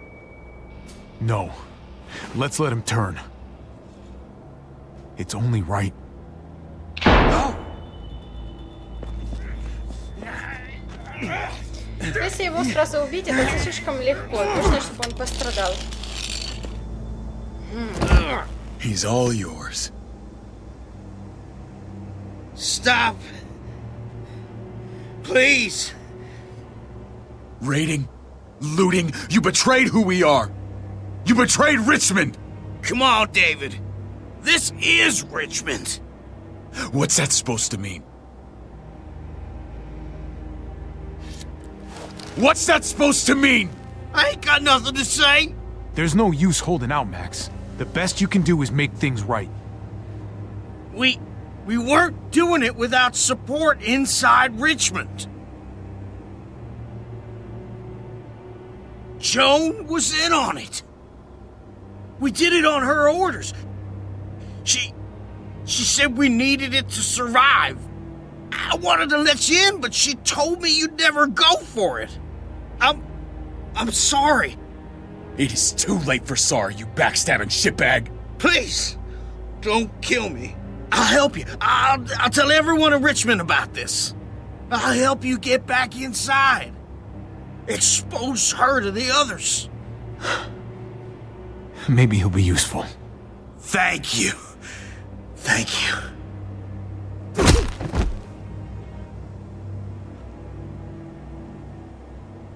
No. Let's let him turn. It's only right. Если его сразу убить, это слишком легко. Нужно, чтобы он пострадал. He's all yours. Stop. Please. Raiding, looting, you betrayed who we are. You betrayed Richmond. Come on, David. This is Richmond. What's that supposed to mean? What's that supposed to mean? I ain't got nothing to say. There's no use holding out, Max. The best you can do is make things right. We weren't doing it without support inside Richmond. Joan was in on it. We did it on her orders. She said we needed it to survive. I wanted to let you in, but she told me you'd never go for it. I'm sorry. It is too late for sorry, you backstabbing shitbag. Please, don't kill me. I'll help you. I'll tell everyone in Richmond about this. I'll help you get back inside. Expose her to the others. Maybe he'll be useful. Thank you. Thank you.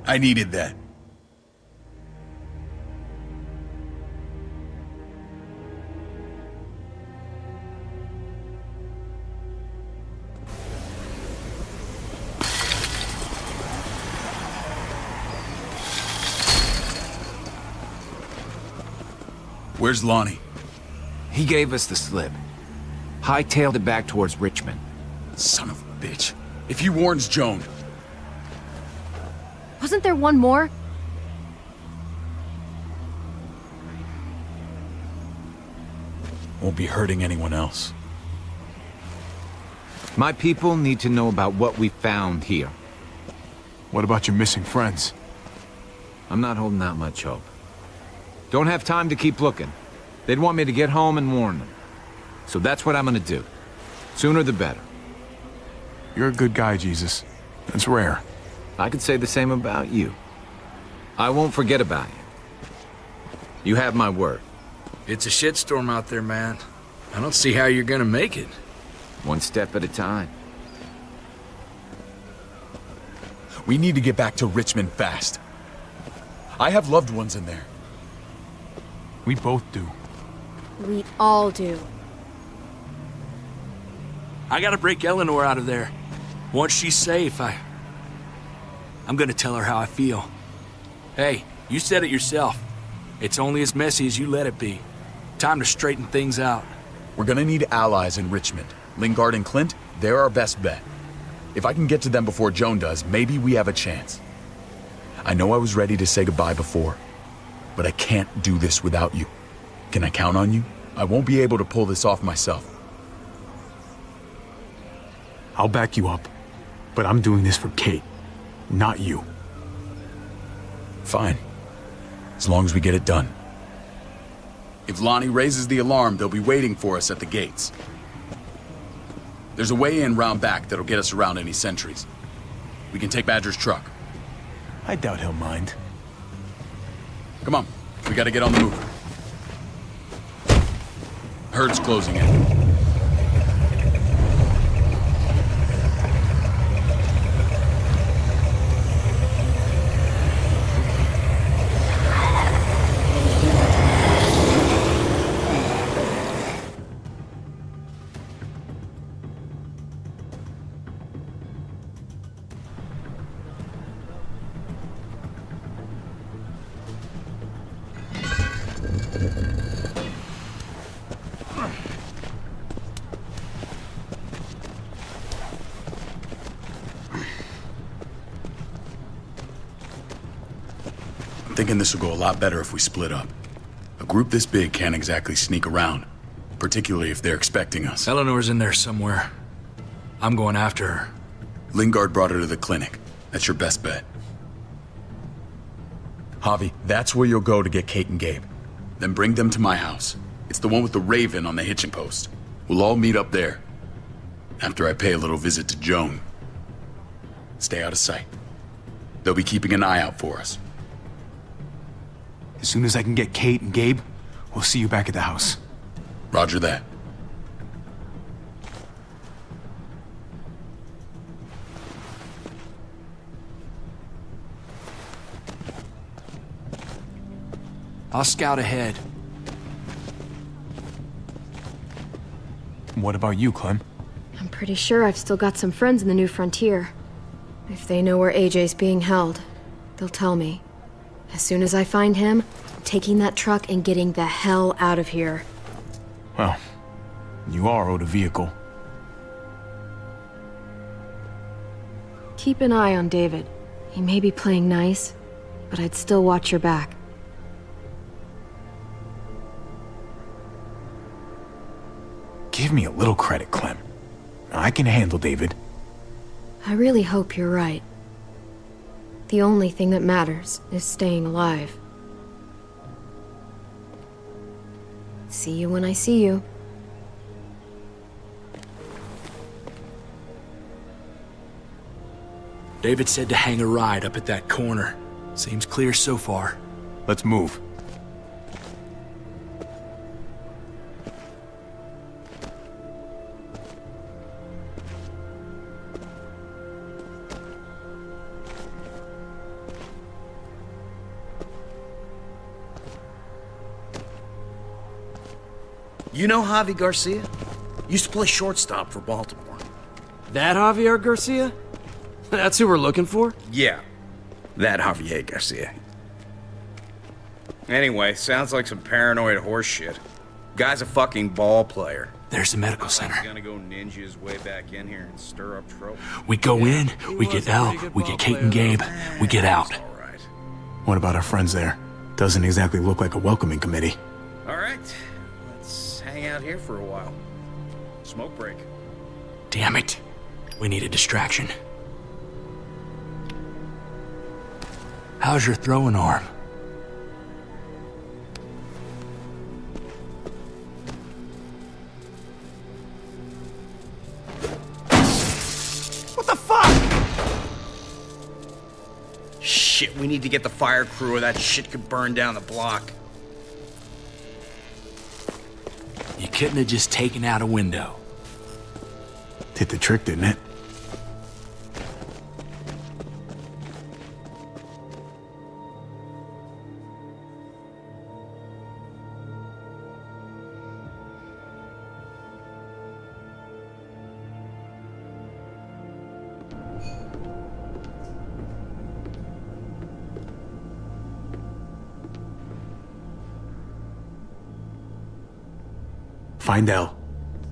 I needed that. Where's Lonnie? He gave us the slip. Hightailed it back towards Richmond. Son of a bitch. If he warns Joan... Wasn't there one more? Won't be hurting anyone else. My people need to know about what we found here. What about your missing friends? I'm not holding out much hope. Don't have time to keep looking. They'd want me to get home and warn them. So that's what I'm gonna do. Sooner the better. You're a good guy, Jesus. That's rare. I could say the same about you. I won't forget about you. You have my word. It's a shitstorm out there, man. I don't see how you're gonna make it. One step at a time. We need to get back to Richmond fast. I have loved ones in there. We both do. We all do. I gotta break Eleanor out of there. Once she's safe, I'm gonna tell her how I feel. Hey, you said it yourself. It's only as messy as you let it be. Time to straighten things out. We're gonna need allies in Richmond. Lingard and Clint, they're our best bet. If I can get to them before Joan does, maybe we have a chance. I know I was ready to say goodbye before, but I can't do this without you. Can I count on you? I won't be able to pull this off myself. I'll back you up, but I'm doing this for Kate, not you. Fine. As long as we get it done. If Lonnie raises the alarm, they'll be waiting for us at the gates. There's a way in round back that'll get us around any sentries. We can take Badger's truck. I doubt he'll mind. Come on, we gotta get on the move. Herd's closing in. I'm thinking this will go a lot better if we split up. A group this big can't exactly sneak around, particularly if they're expecting us. Eleanor's in there somewhere. I'm going after her. Lingard brought her to the clinic. That's your best bet. Javi, that's where you'll go to get Kate and Gabe. Then bring them to my house. It's the one with the raven on the hitching post. We'll all meet up there. After I pay a little visit to Joan. Stay out of sight. They'll be keeping an eye out for us. As soon as I can get Kate and Gabe, we'll see you back at the house. Roger that. I'll scout ahead. What about you, Clem? I'm pretty sure I've still got some friends in the New Frontier. If they know where AJ's being held, they'll tell me. As soon as I find him, I'm taking that truck and getting the hell out of here. Well, you are owed a vehicle. Keep an eye on David. He may be playing nice, but I'd still watch your back. Give me a little credit, Clem. I can handle David. I really hope you're right. The only thing that matters is staying alive. See you when I see you. David said to hang a ride up at that corner. Seems clear so far. Let's move. You know Javi Garcia? Used to play shortstop for Baltimore. That Javier Garcia? That's who we're looking for? Yeah, that Javier Garcia. Anyway, sounds like some paranoid horse shit. Guy's a fucking ball player. There's the medical center. He's gonna go ninja his way back in here and stir up trouble. We go in, we get Elle, we get Kate and Gabe, we get out. What about our friends there? Doesn't exactly look like a welcoming committee. All right, let's hang out here for a while. Smoke break. Damn it. We need a distraction. How's your throwing arm? What the fuck? Shit, we need to get the fire crew or that shit could burn down the block. You couldn't have just taken out a window. Did the trick, didn't it? Find Elle.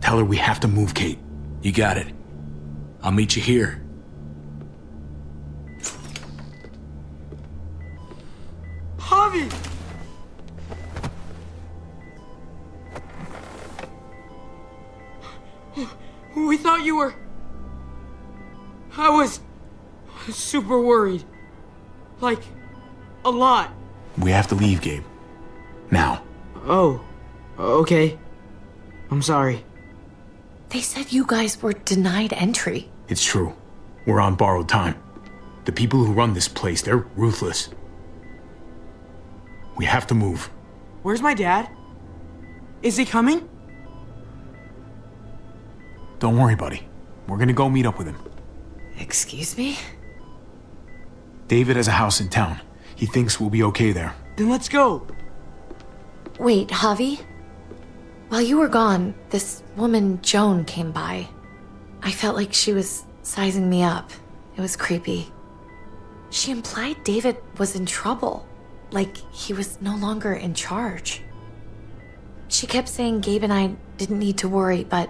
Tell her we have to move Kate. You got it. I'll meet you here. Javi! We thought you were... I was super worried. Like, a lot. We have to leave, Gabe. Now. Oh, okay. I'm sorry. They said you guys were denied entry. It's true. We're on borrowed time. The people who run this place, they're ruthless. We have to move. Where's my dad? Is he coming? Don't worry, buddy. We're gonna go meet up with him. Excuse me? David has a house in town. He thinks we'll be okay there. Then let's go. Wait, Javi? While you were gone, this woman, Joan, came by. I felt like she was sizing me up. It was creepy. She implied David was in trouble, like he was no longer in charge. She kept saying Gabe and I didn't need to worry, but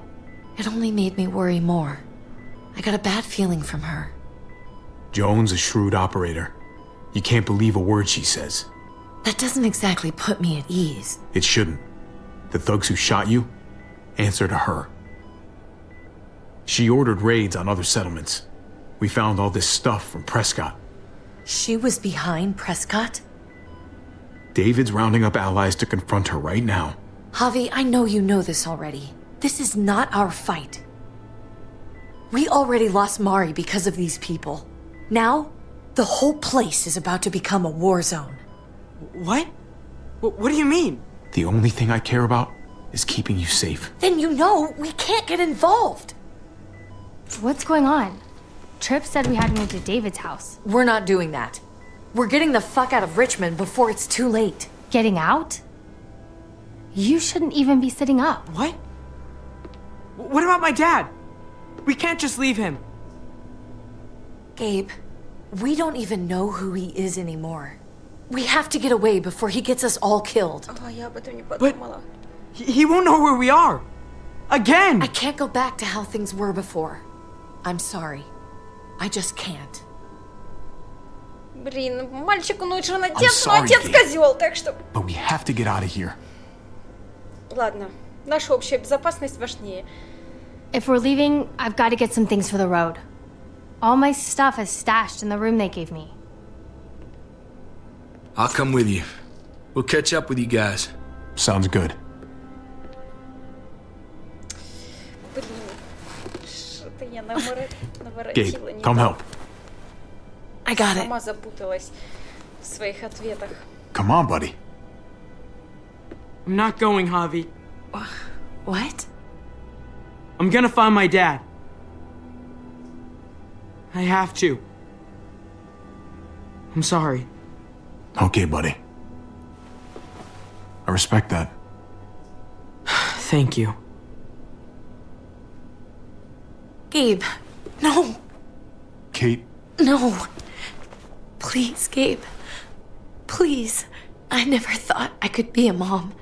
it only made me worry more. I got a bad feeling from her. Joan's a shrewd operator. You can't believe a word she says. That doesn't exactly put me at ease. It shouldn't. The thugs who shot you answer to her. She ordered raids on other settlements. We found all this stuff from Prescott. She was behind Prescott? David's rounding up allies to confront her right now. Javi, I know you know this already. This is not our fight. We already lost Mari because of these people. Now, the whole place is about to become a war zone. What? What do you mean? The only thing I care about is keeping you safe. Then you know we can't get involved. What's going on? Tripp said we had to move to David's house. We're not doing that. We're getting the fuck out of Richmond before it's too late. Getting out? You shouldn't even be sitting up. What? What about my dad? We can't just leave him. Gabe, we don't even know who he is anymore. We have to get away before he gets us all killed. But he won't know where we are. Again! I can't go back to how things were before. I'm sorry. I just can't. Блин, мальчику нужен отец, но отец козел, так что... But we have to get out of here. Ладно, наша общая безопасность важнее. If we're leaving, I've got to get some things for the road. All my stuff is stashed in the room they gave me. I'll come with you. We'll catch up with you guys. Sounds good. Блин, что-то я наворотила. Gabe, come help. I got it. Сама запуталась в своих ответах. Come on, buddy. I'm not going, Javi. What? I'm gonna find my dad. I have to. I'm sorry. Okay, buddy. I respect that. Thank you. Gabe, no. Kate. No. Please, Gabe. Please. I never thought I could be a mom.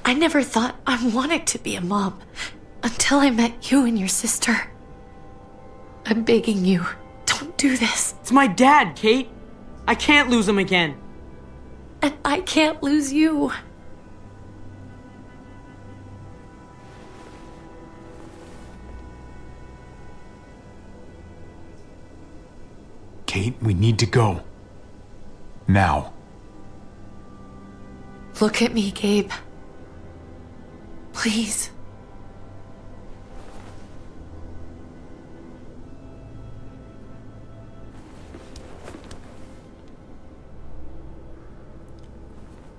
I never thought I wanted to be a mom. Until I met you and your sister. I'm begging you, don't do this. It's my dad, Kate. I can't lose him again. And I can't lose you. Kate, we need to go. Now. Look at me, Gabe. Please.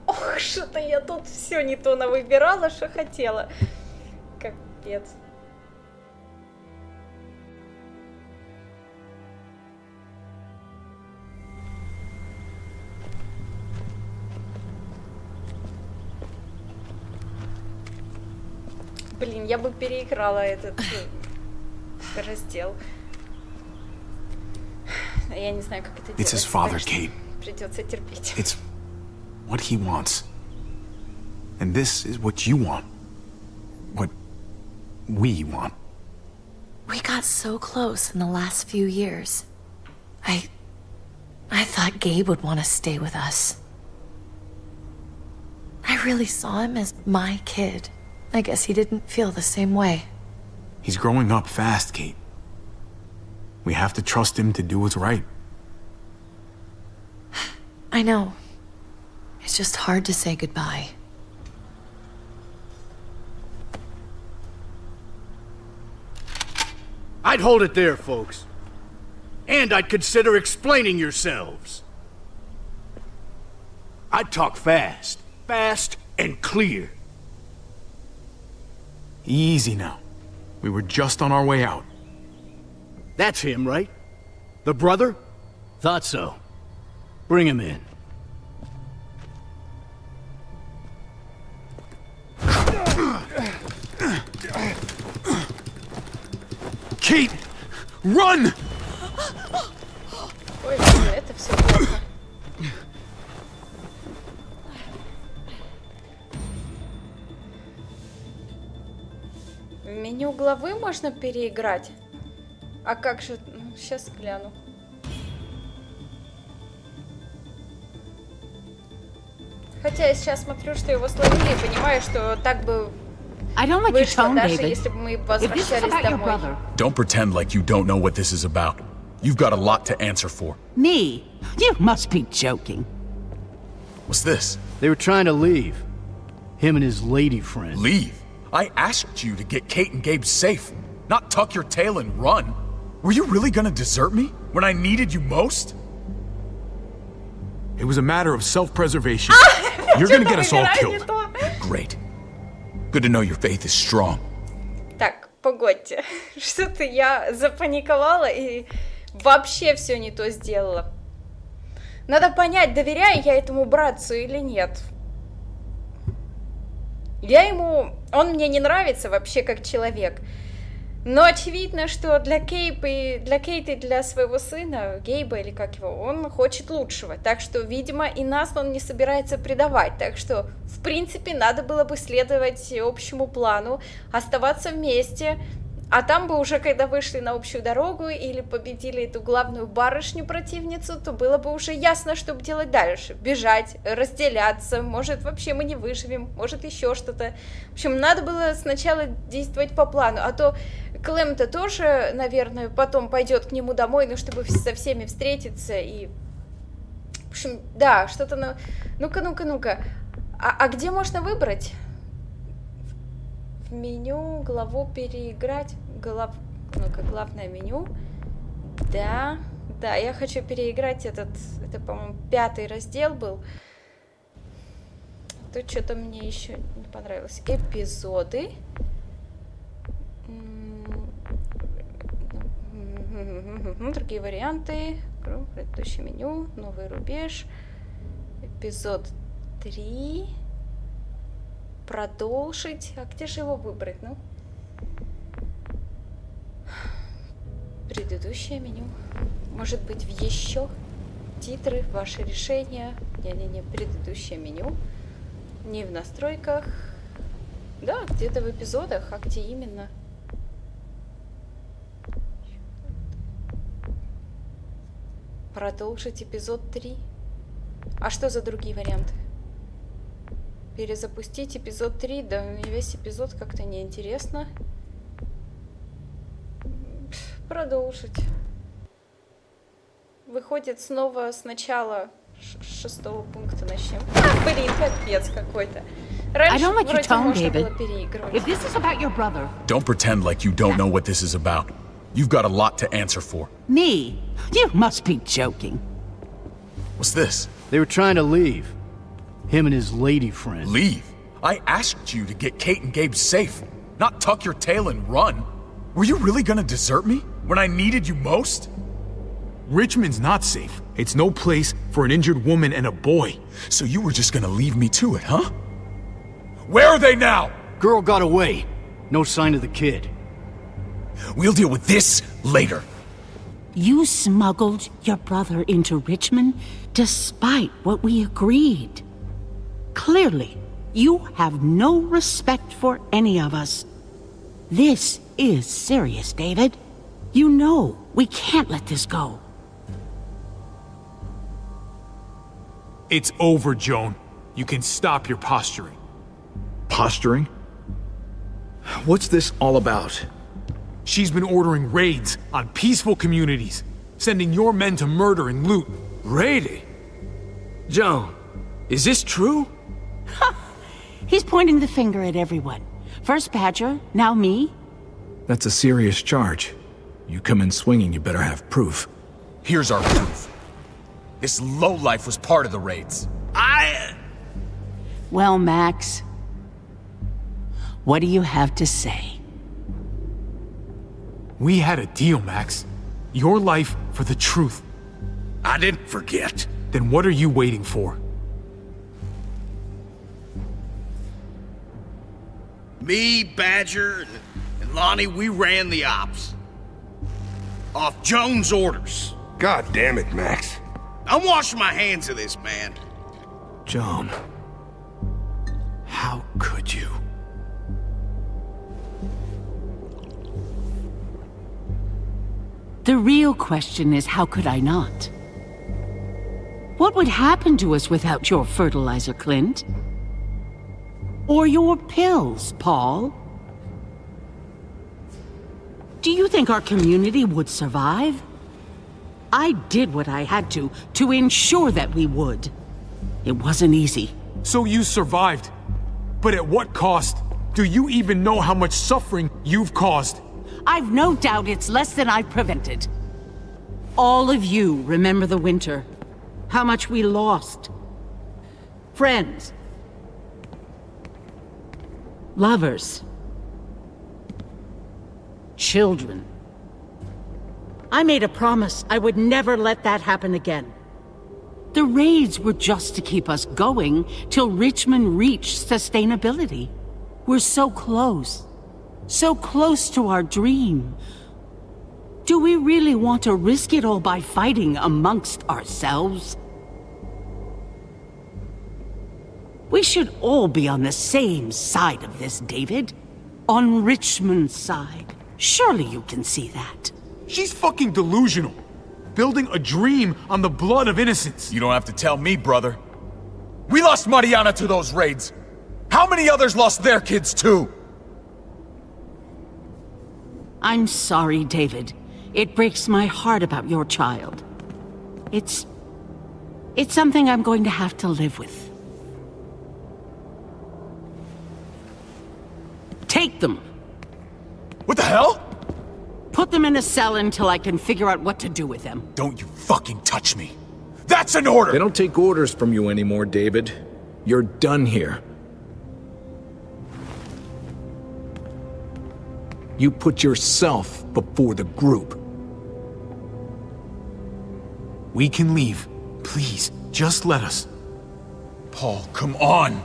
Ох, что-то я тут все не то навыбирала, что хотела. Капец. Блин, я бы переиграла этот раздел. Я не знаю, как это делать. It's his father, Kate. Придется терпеть. It's what he wants. And this is what you want. What we want. We got so close in the last few years. I thought Gabe would want to stay with us. I really saw him as my kid. I guess he didn't feel the same way. He's growing up fast, Kate. We have to trust him to do what's right. I know. It's just hard to say goodbye. I'd hold it there, folks. And I'd consider explaining yourselves. I'd talk fast. Fast and clear. Easy now. We were just on our way out. That's him, right? The brother? Thought so. Bring him in. Kate! Run! Ой, это все плохо. В меню главы можно переиграть. А как же... Ну, сейчас гляну. Хотя я сейчас смотрю, что его словили, и понимаю, что так бы вышло, даже если бы мы возвращались домой. Don't pretend like you don't know what this is about. You've got a lot to answer for. Me? You must be joking. What's this? They were trying to leave. Him and his lady friend. Leave? I asked you to get Kate and Gabe safe, not tuck your tail and run. Were you really gonna desert me when I needed you most? It was a matter of self-preservation. You're gonna get us all killed. Great. Good to know your faith is strong. Так, погодьте. Что-то я запаниковала и вообще все не то сделала. Надо понять, доверяю я этому братцу или нет. Он мне не нравится вообще как человек. Но очевидно, что для Кейт и для своего сына, Гейба или как его, он хочет лучшего. Так что, видимо, и нас он не собирается предавать. Так что, в принципе, надо было бы следовать общему плану, оставаться вместе. А там бы уже, когда вышли на общую дорогу или победили эту главную барышню-противницу, то было бы уже ясно, что делать дальше. Бежать, разделяться, может, вообще мы не выживем, может, еще что-то. В общем, надо было сначала действовать по плану, а то Клем-то тоже, наверное, потом пойдет к нему домой, ну, чтобы со всеми встретиться и... В общем, да, что-то... Ну-ка. А где можно выбрать? В меню, главу переиграть. Ну-ка, главное меню. Да, я хочу переиграть это, по-моему, 5-й раздел был. Тут что-то мне еще не понравилось. Эпизоды. Другие варианты. Предыдущее меню. Новый рубеж. Эпизод 3. Продолжить. А где же его выбрать? Ну, предыдущее меню. Может быть, в еще титры, ваши решения. Не, предыдущее меню. Не в настройках. Да, где-то в эпизодах. А где именно? Продолжить эпизод 3. А что за другие варианты? Перезапустить эпизод 3, да мне весь эпизод как-то неинтересно. Продолжить. Выходит, снова сначала 6-го пункта начнем. Блин, капец какой-то. Раньше вроде можно было переигрывать. If this is about your brother... Don't pretend like you don't know what this is about. You've got a lot to answer for. Me? You must be joking. What's this? They were trying to leave. Him and his lady friend. Leave? I asked you to get Kate and Gabe safe, not tuck your tail and run. Were you really gonna desert me when I needed you most? Richmond's not safe. It's no place for an injured woman and a boy. So you were just gonna leave me to it, huh? Where are they now? Girl got away. No sign of the kid. We'll deal with this later. You smuggled your brother into Richmond despite what we agreed. Clearly, you have no respect for any of us. This is serious, David. You know we can't let this go. It's over, Joan. You can stop your posturing. Posturing? What's this all about? She's been ordering raids on peaceful communities, sending your men to murder and loot. Raiding? Joan, is this true? He's pointing the finger at everyone. First Badger, now me. That's a serious charge. You come in swinging, you better have proof. Here's our proof. This lowlife was part of the raids. Well, Max, what do you have to say? We had a deal, Max. Your life for the truth. I didn't forget. Then what are you waiting for? Me, Badger, and Lonnie, we ran the ops. Off Joan's orders. God damn it, Max. I'm washing my hands of this, man. Joan. How could you? The real question is, how could I not? What would happen to us without your fertilizer, Clint? Or your pills, Paul? Do you think our community would survive? I did what I had to ensure that we would. It wasn't easy. So you survived. But at what cost? Do you even know how much suffering you've caused? I've no doubt it's less than I've prevented. All of you remember the winter. How much we lost. Friends. Lovers. Children. I made a promise I would never let that happen again. The raids were just to keep us going till Richmond reached sustainability. We're so close. So close to our dream. Do we really want to risk it all by fighting amongst ourselves? We should all be on the same side of this, David. On Richmond's side. Surely you can see that. She's fucking delusional. Building a dream on the blood of innocents. You don't have to tell me, brother. We lost Mariana to those raids. How many others lost their kids too? I'm sorry, David. It breaks my heart about your child. It's something I'm going to have to live with. Take them. What the hell? Put them in a cell until I can figure out what to do with them. Don't you fucking touch me. That's an order! They don't take orders from you anymore, David. You're done here. You put yourself before the group. We can leave. Please, just let us. Paul, come on!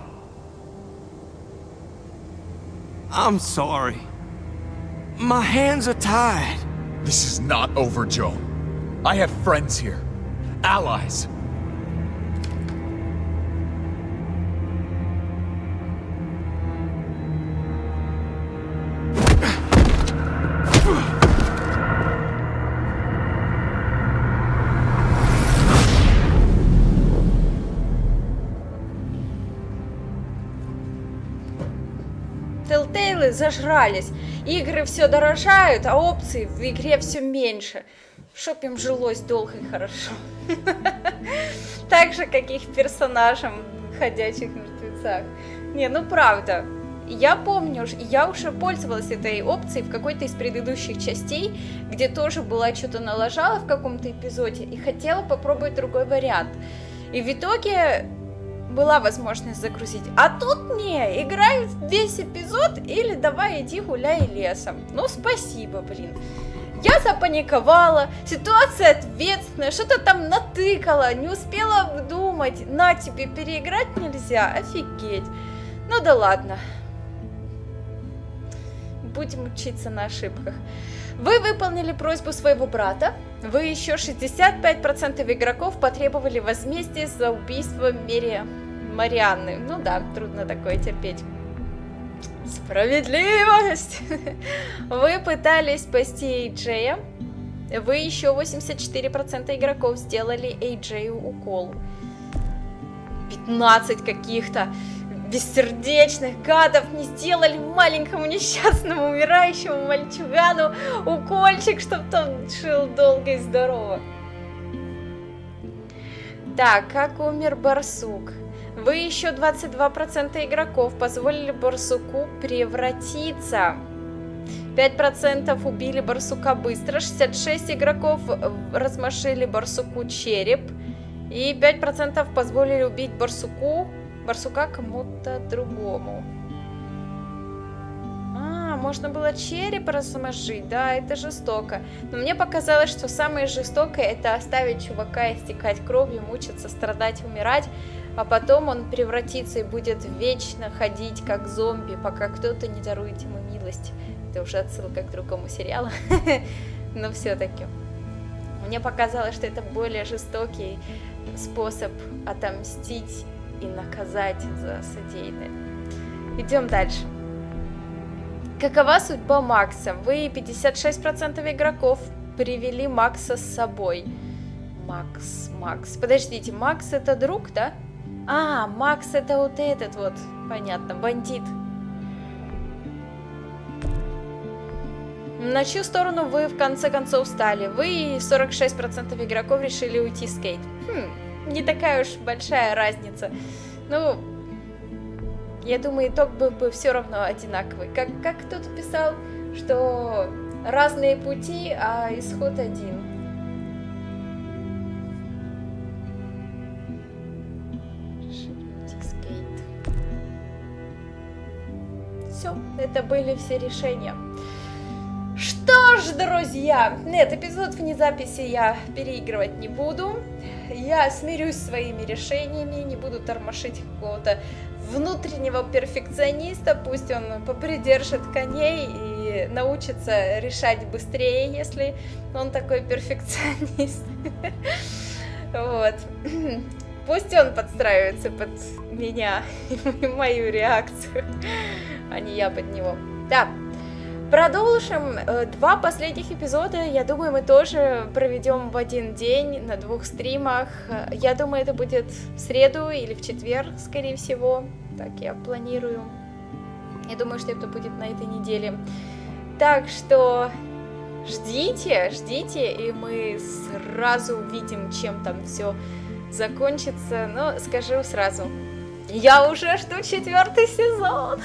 I'm sorry. My hands are tied. This is not over, Joe. I have friends here. Allies. Телтейлы зажрались. Игры все дорожают, а опций в игре все меньше. Чтоб им жилось долго и хорошо. Так же, как их персонажам в «Ходячих мертвецах». Не, ну правда. Я помню, я уже пользовалась этой опцией в какой-то из предыдущих частей, где тоже была что-то налажала в каком-то эпизоде и хотела попробовать другой вариант. И в итоге была возможность загрузить. А тут не, играй весь эпизод или давай иди гуляй лесом. Ну спасибо, блин. Я запаниковала, ситуация ответственная, что-то там натыкала, не успела обдумать. На тебе, переиграть нельзя, офигеть. Ну да ладно. Будем учиться на ошибках. Вы выполнили просьбу своего брата. Вы еще 65% игроков потребовали возмездия за убийство Марианны. Ну да, трудно такое терпеть. Справедливость! Вы пытались спасти Эйджея. Вы еще 84% игроков сделали Эйджею укол. 15 каких-то бессердечных гадов не сделали маленькому несчастному умирающему мальчугану укольчик, чтобы тот жил долго и здорово. Так, как умер барсук? Вы еще 22% игроков позволили барсуку превратиться. 5% убили барсука быстро, 66 игроков размашили барсуку череп. И 5% позволили убить барсука кому-то другому. Можно было череп размажить, да, это жестоко. Но мне показалось, что самое жестокое это оставить чувака истекать кровью, мучиться, страдать, умирать, а потом он превратится и будет вечно ходить как зомби, пока кто-то не дарует ему милость. Это уже отсылка к другому сериалу, но все-таки. Мне показалось, что это более жестокий способ отомстить и наказать за содеянное. Идем дальше. Какова судьба Макса? Вы 56% игроков привели Макса с собой. Макс. Подождите, Макс это друг, да? А, Макс это вот этот вот, понятно, бандит. На чью сторону вы в конце концов стали? Вы 46% игроков решили уйти с Кейт. не такая уж большая разница. Ну, я думаю, итог был бы все равно одинаковый. Как кто-то писал, что разные пути, а исход один. Все, это были все решения. Что ж, друзья, нет, эпизод вне записи я переигрывать не буду. Я смирюсь с своими решениями, не буду тормошить какого-то внутреннего перфекциониста. Пусть он попридержит коней и научится решать быстрее, если он такой перфекционист. Вот. Пусть он подстраивается под меня и мою реакцию, а не я под него. Да. Продолжим. 2 последних эпизода, я думаю, мы тоже проведем в один день на 2 стримах. Я думаю, это будет в среду или в четверг, скорее всего. Так я планирую. Я думаю, что это будет на этой неделе. Так что ждите, и мы сразу увидим, чем там все закончится. Но скажу сразу, я уже жду 4-й сезон.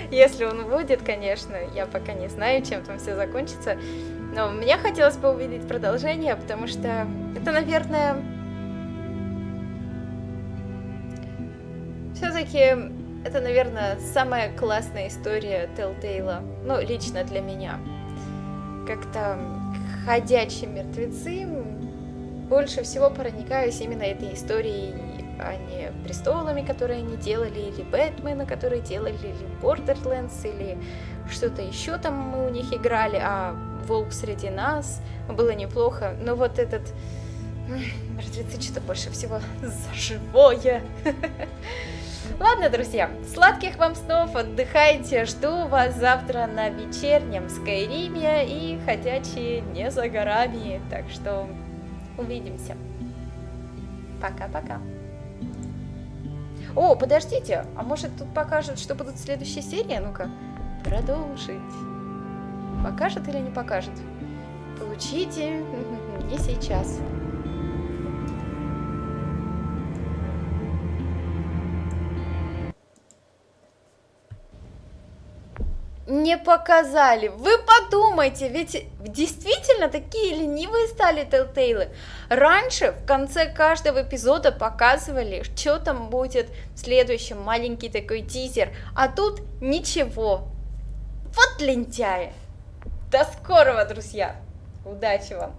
Если он будет, конечно, я пока не знаю, чем там все закончится. Но мне хотелось бы увидеть продолжение, потому что это, наверное, все-таки это, наверное, самая классная история Telltale. Ну, лично для меня. Как-то ходячие мертвецы. Больше всего проникаюсь именно этой историей, а не престолами, которые они делали, или Бэтмена, которые делали, или Borderlands, или что-то еще там мы у них играли, а Волк среди нас было неплохо, но вот этот мертвецы что-то больше всего за живое. Ладно, друзья, сладких вам снов, отдыхайте, жду вас завтра на вечернем Скайриме, и ходячие не за горами, так что увидимся. Пока-пока. О, подождите, а может тут покажут, что будут следующие серии? Ну-ка, продолжить. Покажет или не покажет? Получите, не сейчас. Не показали. Вы подумайте, ведь действительно такие ленивые стали Telltale. Раньше в конце каждого эпизода показывали, что там будет в следующем, маленький такой тизер, а тут ничего. Вот лентяи. До скорого, друзья. Удачи вам.